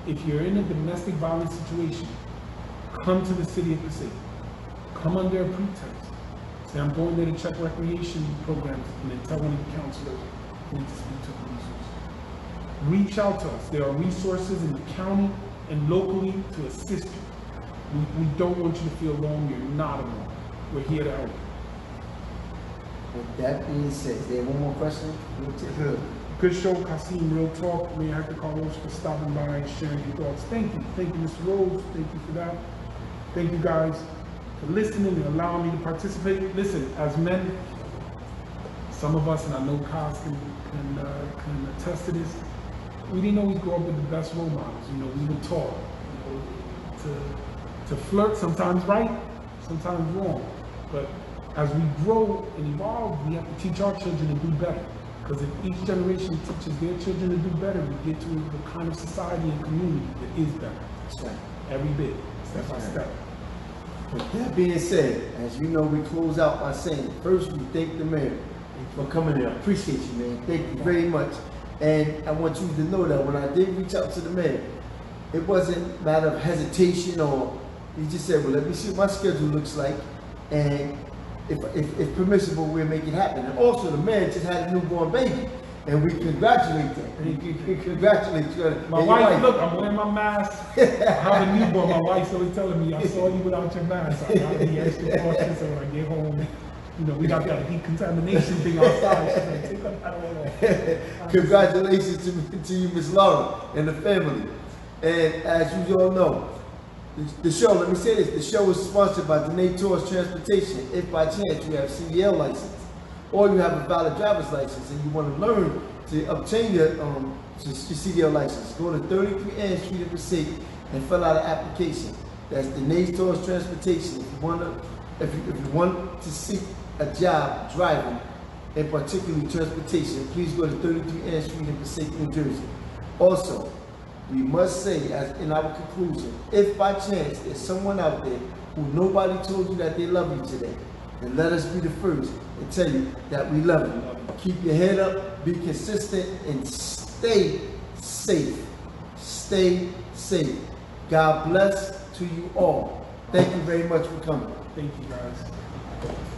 If you're in a domestic violence situation, come to the city of Passaic. Come under a pretext. Say, I'm going there to check recreation programs, and then tell one of the counselors, you need to speak to the resources. Reach out to us. There are resources in the county and locally to assist you. We don't want you to feel alone. You're not alone. We're here to help. With that being said, is there one more question? Good show, Kasim. Real talk. May I have to Carlos for stopping by and sharing your thoughts. Thank you. Thank you, Mr. Rose. Thank you for that. Thank you guys for listening and allowing me to participate. Listen, as men, some of us, and I know Kaz can attest to this, we didn't always grow up with the best role models. You know, we were taught, you know, to flirt, sometimes right, sometimes wrong. But as we grow and evolve, we have to teach our children to do better. Because if each generation teaches their children to do better, we get to the kind of society and community that is better. That's right. Every bit, step by step. With that being said, as you know, we close out by saying, first we thank the mayor for coming in. I appreciate you, man. Thank you very much. And I want you to know that when I did reach out to the mayor, it wasn't a matter of hesitation, or he just said, well, let me see what my schedule looks like, and if permissible, we'll make it happen. And also, the man just had a newborn baby, and we congratulate them. We congratulate you. My wife, look, I'm wearing my mask. I have a newborn. My wife's always telling me, I saw you without your mask. I gotta be extra cautious, so when I get home, you know, we got that decontamination thing outside. She's like, take that all off. Congratulations to you, Miss Laura, and the family. And as you all know, the show, let me say this, the show is sponsored by Danae Tours Transportation. If by chance you have a CDL license, or you have a valid driver's license and you want to learn to obtain your CDL license, go to 33 Ann Street in Passaic and fill out an application. That's Danae Tours Transportation. If you want to seek a job driving, and particularly transportation, please go to 33 Ann Street in Passaic, New Jersey. Also, we must say, as in our conclusion, if by chance there's someone out there who nobody told you that they love you today, then let us be the first and tell you that we love you. Keep your head up, be consistent, and stay safe. stay safe. God bless to you all. Thank you very much for coming. Thank you, guys.